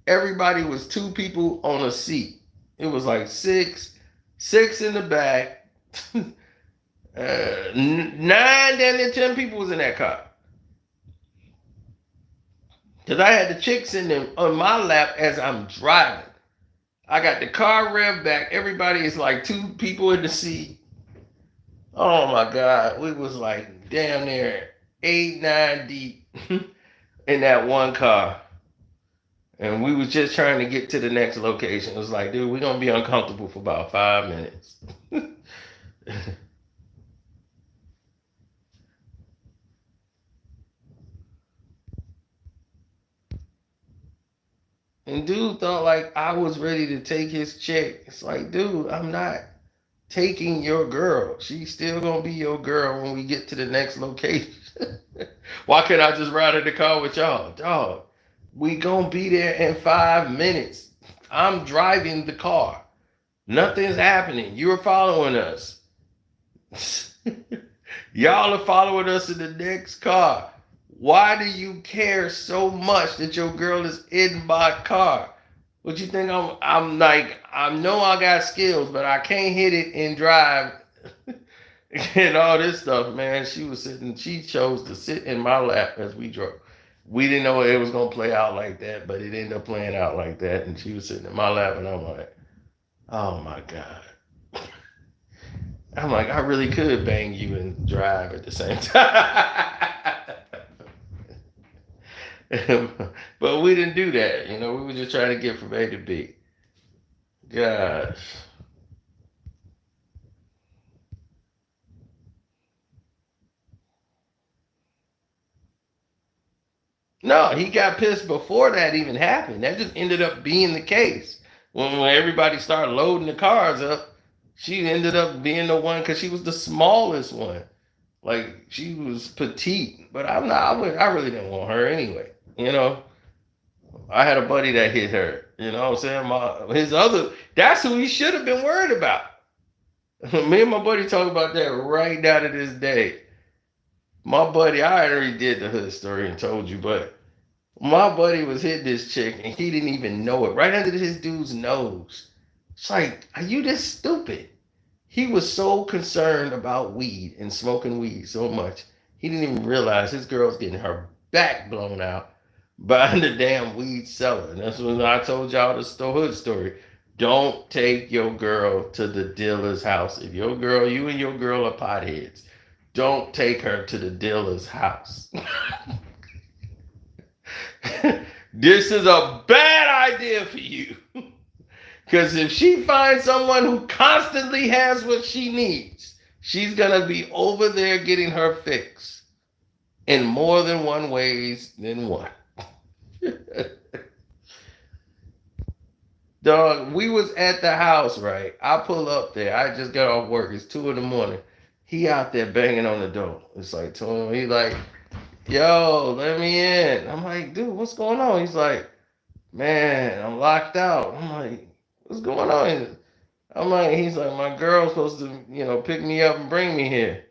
Everybody was 2 people on a seat. It was like six in the back. 9 down there, 10 people was in that car. Because I had the chicks on my lap as I'm driving. I got the car revved back. Everybody is like 2 people in the seat. Oh my God. We was like damn near 8, 9 deep in that one car. And we was just trying to get to the next location. It was like, dude, we're gonna be uncomfortable for about 5 minutes. And dude thought like I was ready to take his check. It's like, dude, I'm not taking your girl. She's still gonna be your girl when we get to the next location. Why can't I just ride in the car with y'all? Dog, we gonna be there in 5 minutes. I'm driving the car. Nothing's happening. You're following us. Y'all are following us in the next car. Why do you care so much that your girl is in my car? What you think I'm like, I know I got skills, but I can't hit it and drive and all this stuff, man. She chose to sit in my lap as we drove. We didn't know it was gonna play out like that, but it ended up playing out like that. And she was sitting in my lap, and I'm like, oh my God. I'm like, I really could bang you and drive at the same time. But we didn't do that. We were just trying to get from A to B. Gosh. No, he got pissed before that even happened. That just ended up being the case. When everybody started loading the cars up, she ended up being the one because she was the smallest one. Like she was petite, but I'm not. I really didn't want her anyway. I had a buddy that hit her. You know what I'm saying? That's who he should have been worried about. Me and my buddy talk about that right now to this day. My buddy, I already did the hood story and told you, but my buddy was hitting this chick and he didn't even know it. Right under his dude's nose. It's like, are you this stupid? He was so concerned about weed and smoking weed so much, he didn't even realize his girl's getting her back blown out by the damn weed seller. And that's when I told y'all the hood story. Don't take your girl to the dealer's house. If you and your girl are potheads, don't take her to the dealer's house. This is a bad idea for you. Because if she finds someone who constantly has what she needs, she's going to be over there getting her fix in more than one ways than one. Dog, we was at the house, right? I pull up there. I just got off work. It's 2 a.m. He out there banging on the door. It's like 2 a.m. He like, yo, let me in. I'm like, dude, what's going on? He's like, man, I'm locked out. I'm like, what's going on? I'm like, he's like, my girl's supposed to, pick me up and bring me here.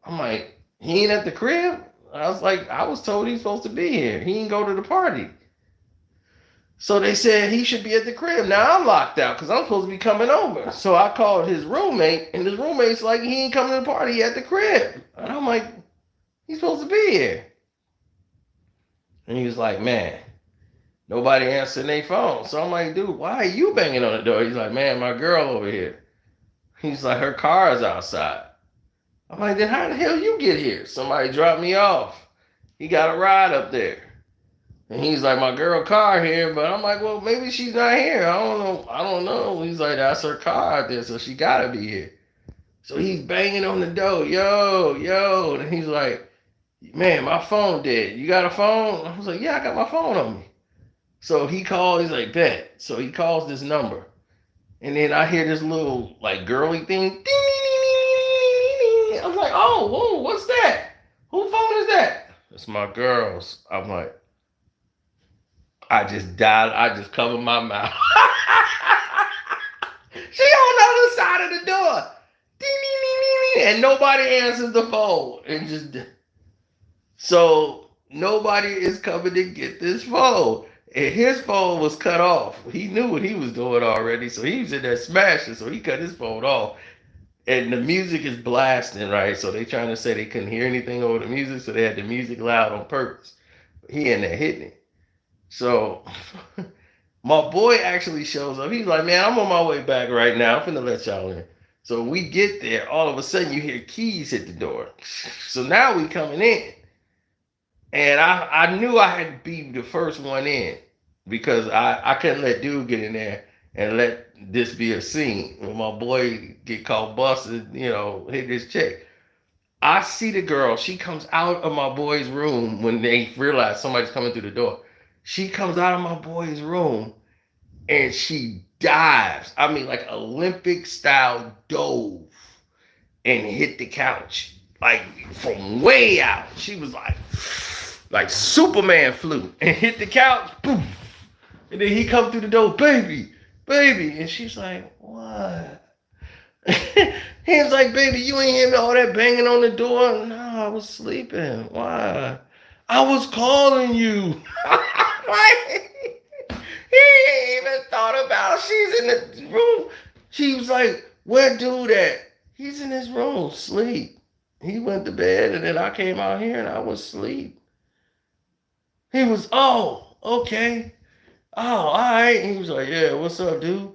I'm like, he ain't at the crib? I was like, I was told he's supposed to be here. He didn't go to the party. So they said he should be at the crib. Now I'm locked out because I'm supposed to be coming over. So I called his roommate, and his roommate's like, he ain't coming to the party, he at the crib. And I'm like, he's supposed to be here. And he was like, man, nobody answering their phone. So I'm like, dude, why are you banging on the door? He's like, man, my girl over here. He's like, her car is outside. I'm like, then how the hell you get here? Somebody dropped me off. He got a ride up there. And he's like, my girl car here, but I'm like, well, maybe she's not here. I don't know. He's like, that's her car out there, so she gotta be here. So he's banging on the door, yo. And he's like, man, my phone dead. You got a phone? I was like, yeah, I got my phone on me. So he called, he's like, bet. So he calls this number. And then I hear this little, like, girly thing. Ding, ding, ding, ding, ding, ding. I'm like, oh, whoa, what's that? Whose phone is that? It's my girl's. I'm like, I just died. I just covered my mouth. She on the other side of the door. Ding, ding, ding, ding, ding. And nobody answers the phone. And just, so nobody is coming to get this phone. And his phone was cut off. He knew what he was doing already. So he was in there smashing. So he cut his phone off. And the music is blasting, right? So they trying to say they couldn't hear anything over the music. So they had the music loud on purpose. He in there hitting it. So my boy actually shows up. He's like, man, I'm on my way back right now. I'm finna let y'all in. So we get there, all of a sudden you hear keys hit the door. So now we coming in. And I knew I had to be the first one in because I couldn't let dude get in there and let this be a scene. When my boy get caught busted, hit this chick. I see the girl. She comes out of my boy's room when they realize somebody's coming through the door. She comes out of my boy's room and she dives. I mean, like Olympic style dove and hit the couch. Like from way out. She was like Superman flew and hit the couch. Poof. And then he come through the door, baby, baby. And she's like, what? He was like, baby, you ain't hear me all that banging on the door? No, I was sleeping. Why? I was calling you. He ain't even thought about it. She's in the room. She was like, where dude at? He's in his room, sleep. He went to bed and then I came out here and I was asleep. He was, oh, okay. Oh, all right. And he was like, yeah, what's up, dude?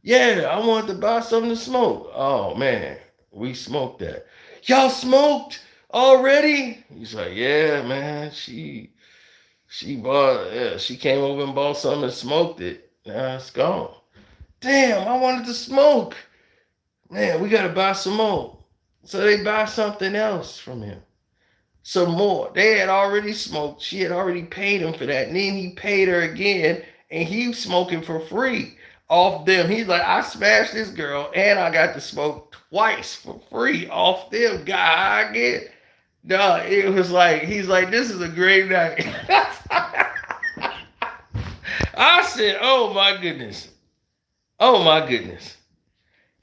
Yeah, I wanted to buy something to smoke. Oh, man, we smoked that. Y'all smoked already? He's like, yeah, man, she bought, yeah, she came over and bought something and smoked it. Now it's gone. Damn, I wanted to smoke. Man, we got to buy some more. So they buy something else from him. Some more. They had already smoked. She had already paid him for that. And then he paid her again, and he was smoking for free off them. He's like, I smashed this girl, and I got to smoke twice for free off them. God, I get. No, it was like, he's like, this is a great night. I said, oh my goodness. Oh my goodness.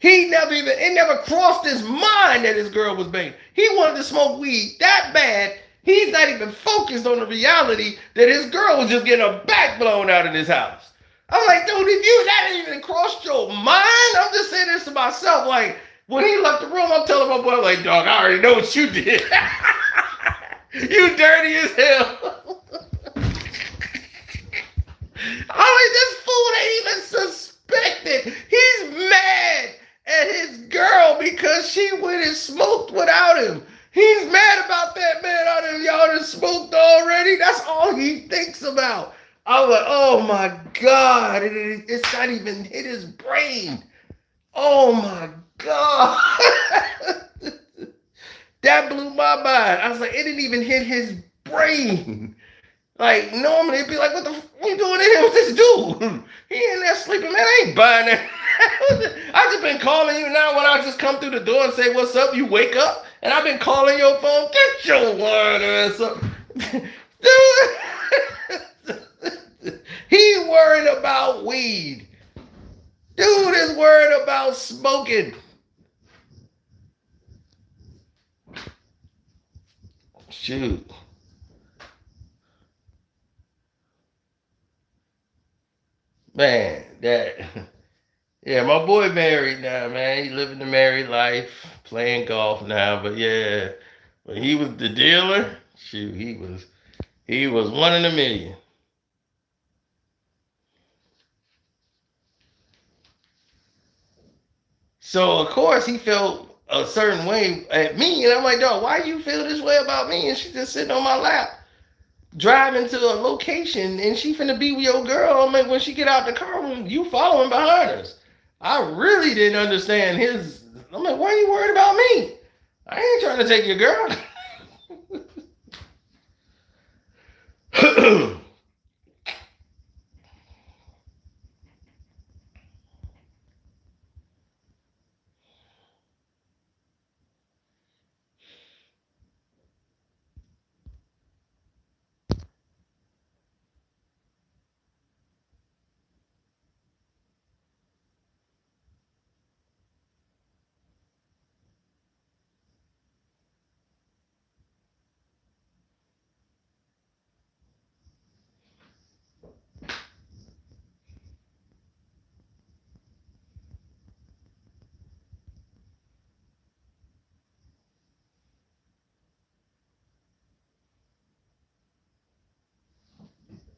It never crossed his mind that his girl was banging. He wanted to smoke weed that bad, he's not even focused on the reality that his girl was just getting her back blown out in his house. I'm like, dude, if that ain't even crossed your mind, I'm just saying this to myself. Like, when he left the room, I'm telling my boy, I'm like, dog, I already know what you did. You dirty as hell. I'm like, this fool ain't even suspected. He's mad at his girl because she went and smoked without him. He's mad about that, man. Y'all done smoked already. That's all he thinks about. I was like, oh my God. It's not even hit his brain. Oh my God. That blew my mind. I was like, it didn't even hit his brain. Like, normally it'd be like, what you doing in here with this dude? He in there sleeping, man. I ain't buying that. I just been calling you now when I just come through the door and say, what's up? You wake up and I've been calling your phone. Get your word ass up. Dude, he worried about weed. Dude is worried about smoking. Shoot. Man, yeah, my boy married now, man. He living the married life, playing golf now. But yeah, when he was the dealer, shoot, he was one in a million. So of course he felt a certain way at me, and I'm like, dog, why you feel this way about me? And she just sitting on my lap, driving to a location, and she finna be with your girl. I'm like, when she get out the car, you following behind us. I really didn't understand his. I'm like, why are you worried about me? I ain't trying to take your girl.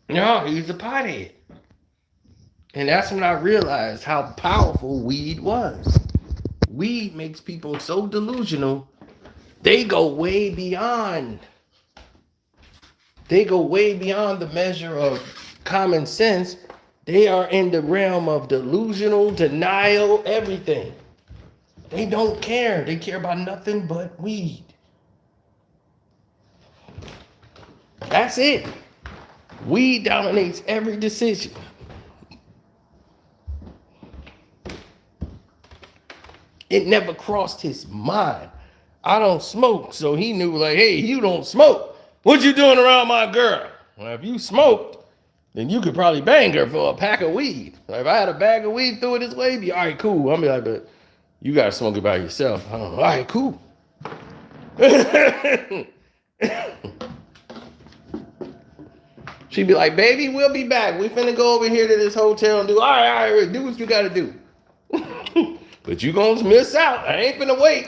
No, he's a pothead. And that's when I realized how powerful weed was. Weed makes people so delusional. They go way beyond. They go way beyond the measure of common sense. They are in the realm of delusional, denial, everything. They don't care. They care about nothing but weed. That's it. Weed dominates every decision. It never crossed his mind. I don't smoke, so he knew, like, hey, you don't smoke. What you doing around my girl? Well, if you smoked, then you could probably bang her for a pack of weed. Like, if I had a bag of weed, threw it this way, be all right, cool. I'll be like, but you gotta smoke it by yourself. All right, cool. She'd be like, baby, we'll be back. We finna go over here to this hotel and do, all right, do what you gotta do. But you gonna miss out. I ain't finna wait.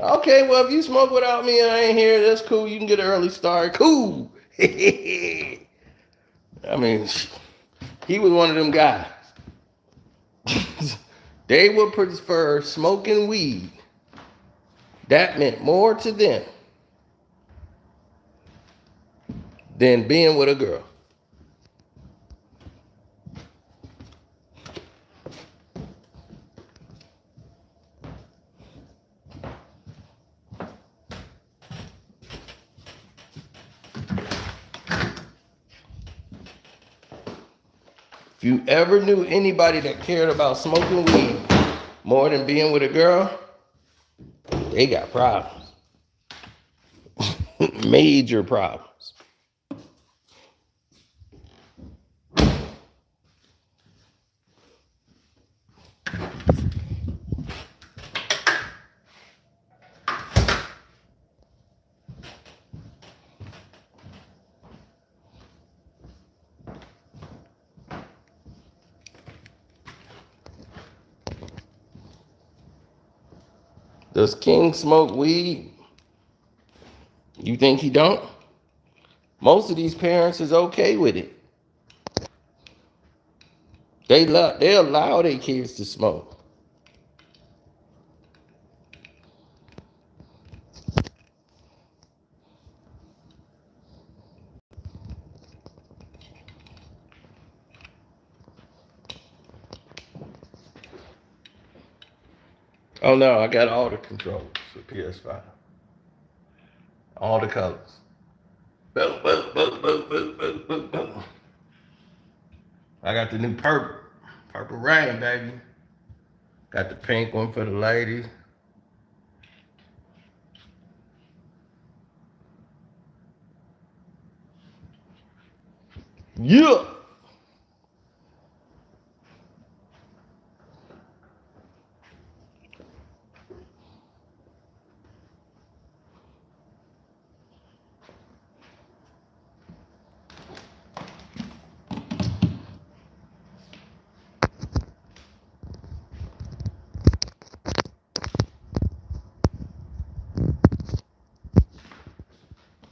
Okay, well, if you smoke without me and I ain't here, that's cool. You can get an early start. Cool. I mean, he was one of them guys. They would prefer smoking weed. That meant more to them than being with a girl. If you ever knew anybody that cared about smoking weed more than being with a girl, they got problems. Major problems. Does King smoke weed? You think he don't? Most of these parents is okay with it. They allow their kids to smoke. Oh no, I got all the controls for PS5. All the colors. Boom, boom, boom, boom, boom, boom, boom, boom. I got the new purple. Purple rain, baby. Got the pink one for the ladies. Yeah.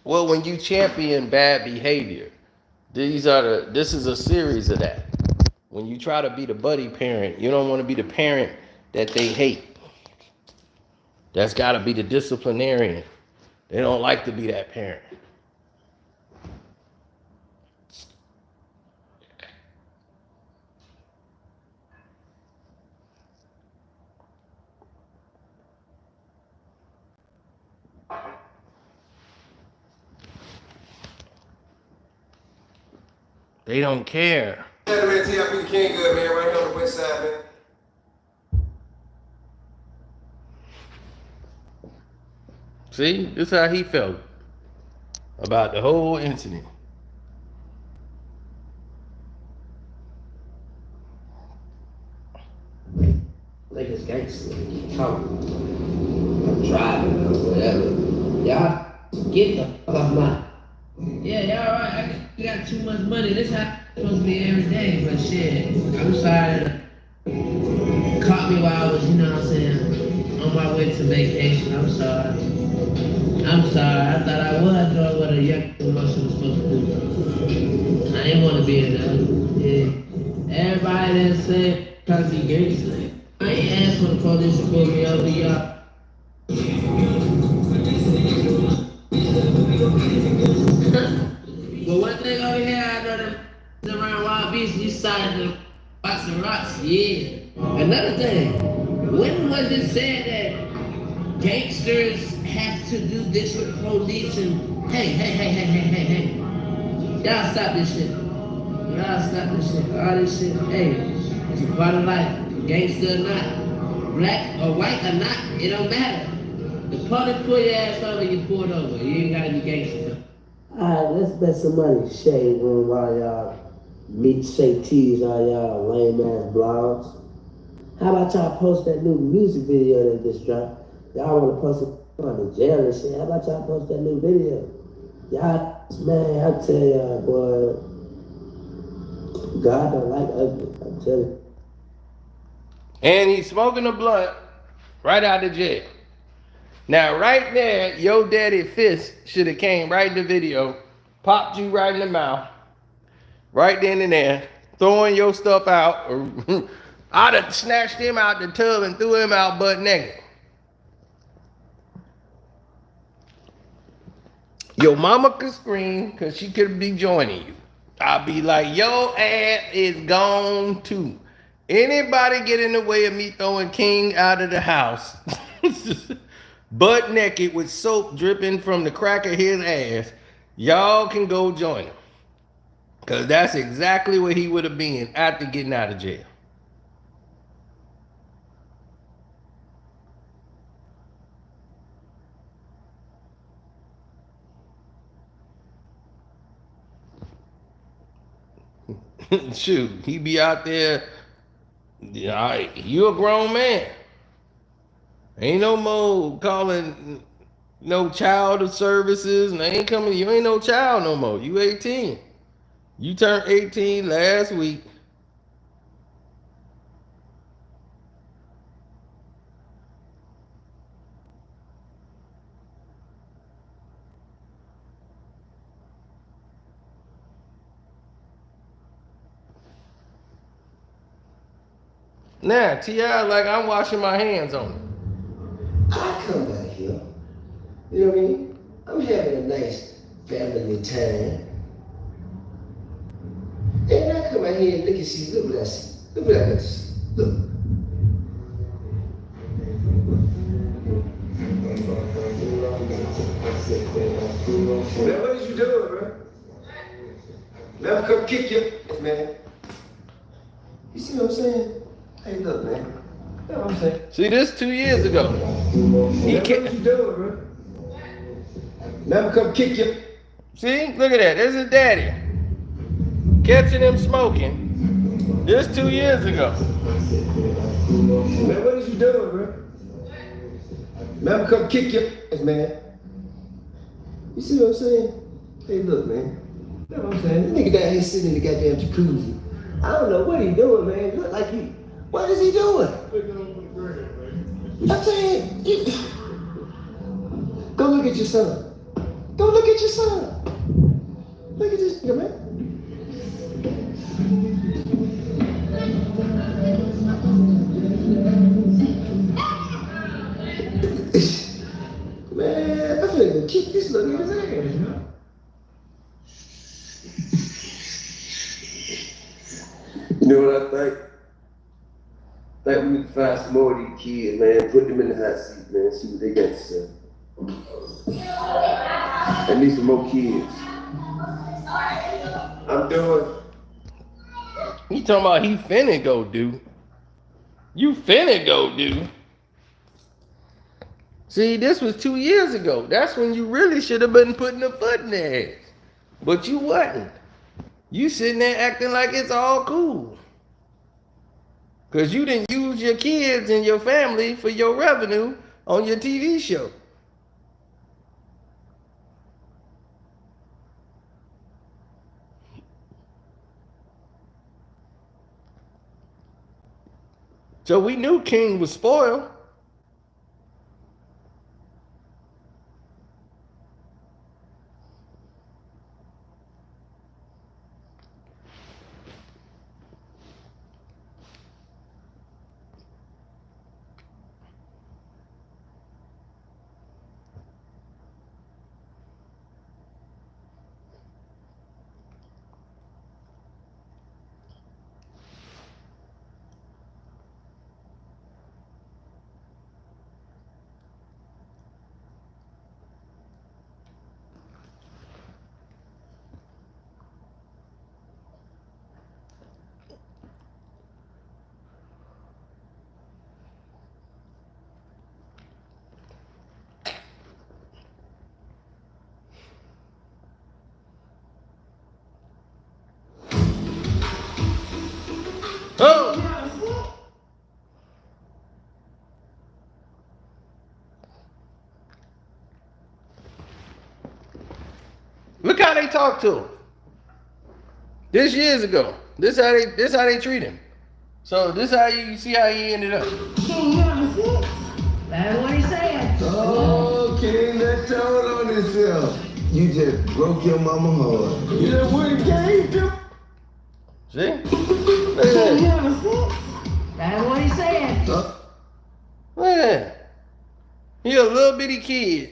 Well, when you champion bad behavior, this is a series of that. When you try to be the buddy parent, you don't want to be the parent that they hate. That's got to be the disciplinarian. They don't like to be that parent. They don't care. Yeah, man, TIP King good, man, right here on the west side, man. See, this is how he felt about the whole incident. Like it's gangster, talking, I'm driving or whatever. Y'all get the fuck off my. Yeah, y'all right. I got too much money. This how it's supposed to be every day. But shit, I'm sorry. Caught me while I was, you know what I'm saying, on my way to vacation. I'm sorry. I thought I was doing what a young person was supposed to do. I didn't want to be in there. Yeah. Everybody that said trying to be gangster. I ain't asked for the police to pull me over, y'all. But one thing over here, I know them around Wild Beach, you started to watch some rocks, yeah. Another thing, when was it said that gangsters have to do this with police and hey. Y'all stop this shit. Y'all stop this shit. All this shit, hey, it's a part of life. Gangster or not, black or white or not, it don't matter. The police pull your ass over, you pulled over. You ain't gotta be gangster. Alright, let's bet some money. Shade room while y'all meet say tease on y'all lame ass blogs. How about y'all post that new music video that just dropped? Y'all wanna post it on the jail and shit. How about y'all post that new video? Y'all, man, I tell y'all, boy, God don't like ugly. I'm telling you. And he's smoking a blunt right out of jail. Now, right there, your daddy fist should have came right in the video, popped you right in the mouth, right then and there, throwing your stuff out. I'd have snatched him out the tub and threw him out butt naked. Your mama could scream because she could be joining you. I'd be like, your ass is gone too. Anybody get in the way of me throwing King out of the house, butt naked with soap dripping from the crack of his ass, y'all can go join him. Because that's exactly where he would have been after getting out of jail. Shoot, he be out there. Yeah, you a grown man. Ain't no more calling no child services, and they ain't coming. You ain't no child no more. You 18. You turned 18 last week. Now, T.I. like I'm washing my hands on it. I come back here. You know what I mean? I'm having a nice family time. And I come out here and look and see, look what I see. Look what I got to see. Look. Man, what is you doing, bro? Let me come kick you, man. You see what I'm saying? Hey, look, man. You know what I'm saying? See, this 2 years ago. He Man, what can't. you doing, bro? Let me come kick you. See, look at that. There's his daddy catching him smoking. This 2 years ago. Man, what is you doing, bro? Let me come kick you, man. You see what I'm saying? Hey, look, man. You know what I'm saying? This nigga down here sitting in the goddamn jacuzzi. I don't know what he doing, man. Look like he. What is he doing? I'm saying, go look at your son. Go look at your son. Look at this nigga, man. Man, I'm finna kick this little nigga's ass, man. You know what I think? I think we need to find some more of these kids, man. Put them in the hot seat, man. See what they got to say. I need some more kids. I'm doing. He talking about he finna go do. You finna go do. See, this was 2 years ago. That's when you really should have been putting a foot in their ass. But you wasn't. You sitting there acting like it's all cool. Because you didn't use your kids and your family for your revenue on your TV show. So we knew King was spoiled. Oh! Look how they talk to him. This years ago. This how they treat him. So this how you see how he ended up. That's what he said. Oh, King, that told on himself. You just broke your mama heart. You know what he gave you? See? Look at that. That's what he said. Look at that. He a little bitty kid.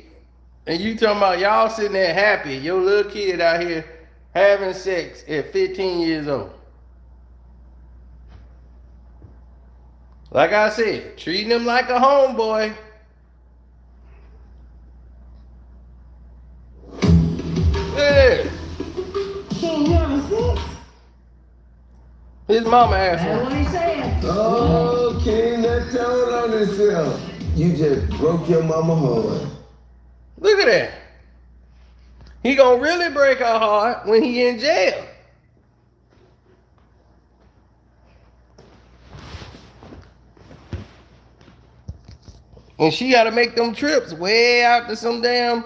And you talking about y'all sitting there happy. Your little kid out here having sex at 15 years old. Like I said, treating him like a homeboy. Yeah. His mama asked That's him. what he said. Oh, King, that told on himself. You just broke your mama heart. Look at that. He gonna really break her heart when he in jail. And she gotta make them trips way out to some damn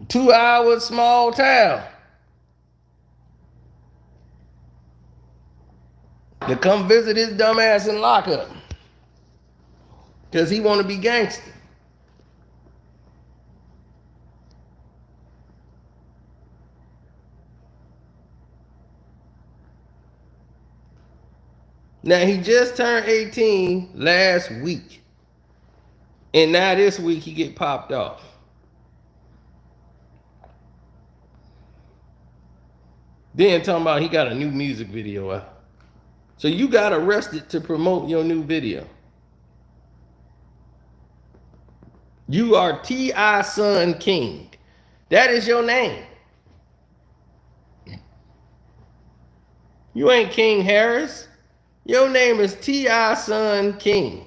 2-hour small town to come visit his dumb ass in lockup. Cause he wanna be gangster. Now he just turned 18 last week. And now this week he get popped off. Then talking about he got a new music video out. So you got arrested to promote your new video. You are T.I. Son King. That is your name. You ain't King Harris. Your name is T.I. Son King.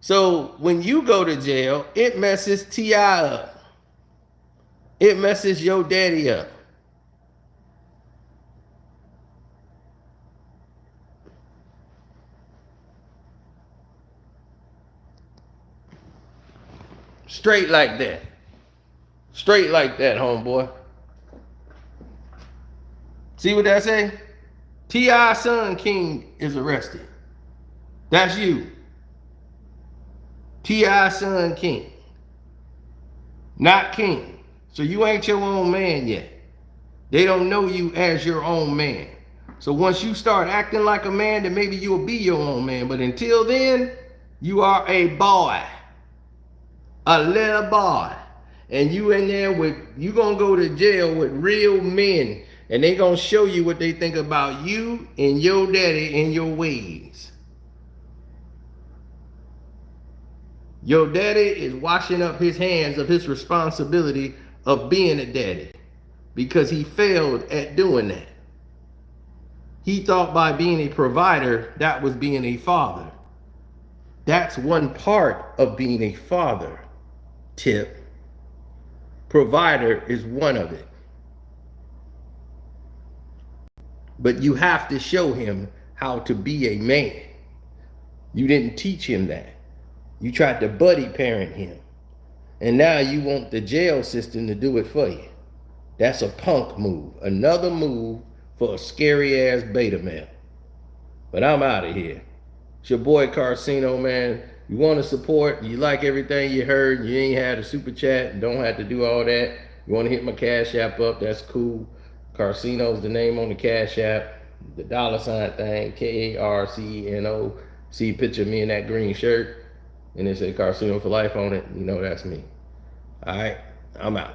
So when you go to jail, it messes T.I. up. It messes your daddy up. Straight like that. Straight like that, homeboy. See what that say? T.I. Son King is arrested. That's you. T.I. Son King. Not King. So you ain't your own man yet. They don't know you as your own man. So once you start acting like a man, then maybe you'll be your own man. But until then, you are a boy. A little boy. And you in there with, you gonna go to jail with real men. And they gonna show you what they think about you and your daddy and your ways. Your daddy is washing up his hands of his responsibility of being a daddy because he failed at doing that. He thought by being a provider, that was being a father. That's one part of being a father. Tip. Provider is one of it. But you have to show him how to be a man. You didn't teach him that. You tried to buddy parent him. And now you want the jail system to do it for you. That's a punk move. Another move for a scary ass beta male. But I'm out of here. It's your boy Karceno, man. You want to support, you like everything you heard, you ain't had a super chat, don't have to do all that. You want to hit my Cash App up, that's cool. Karceno's the name on the Cash App. The $ thing, Karceno. See a picture of me in that green shirt. And it said Karceno for life on it. You know that's me. All right, I'm out.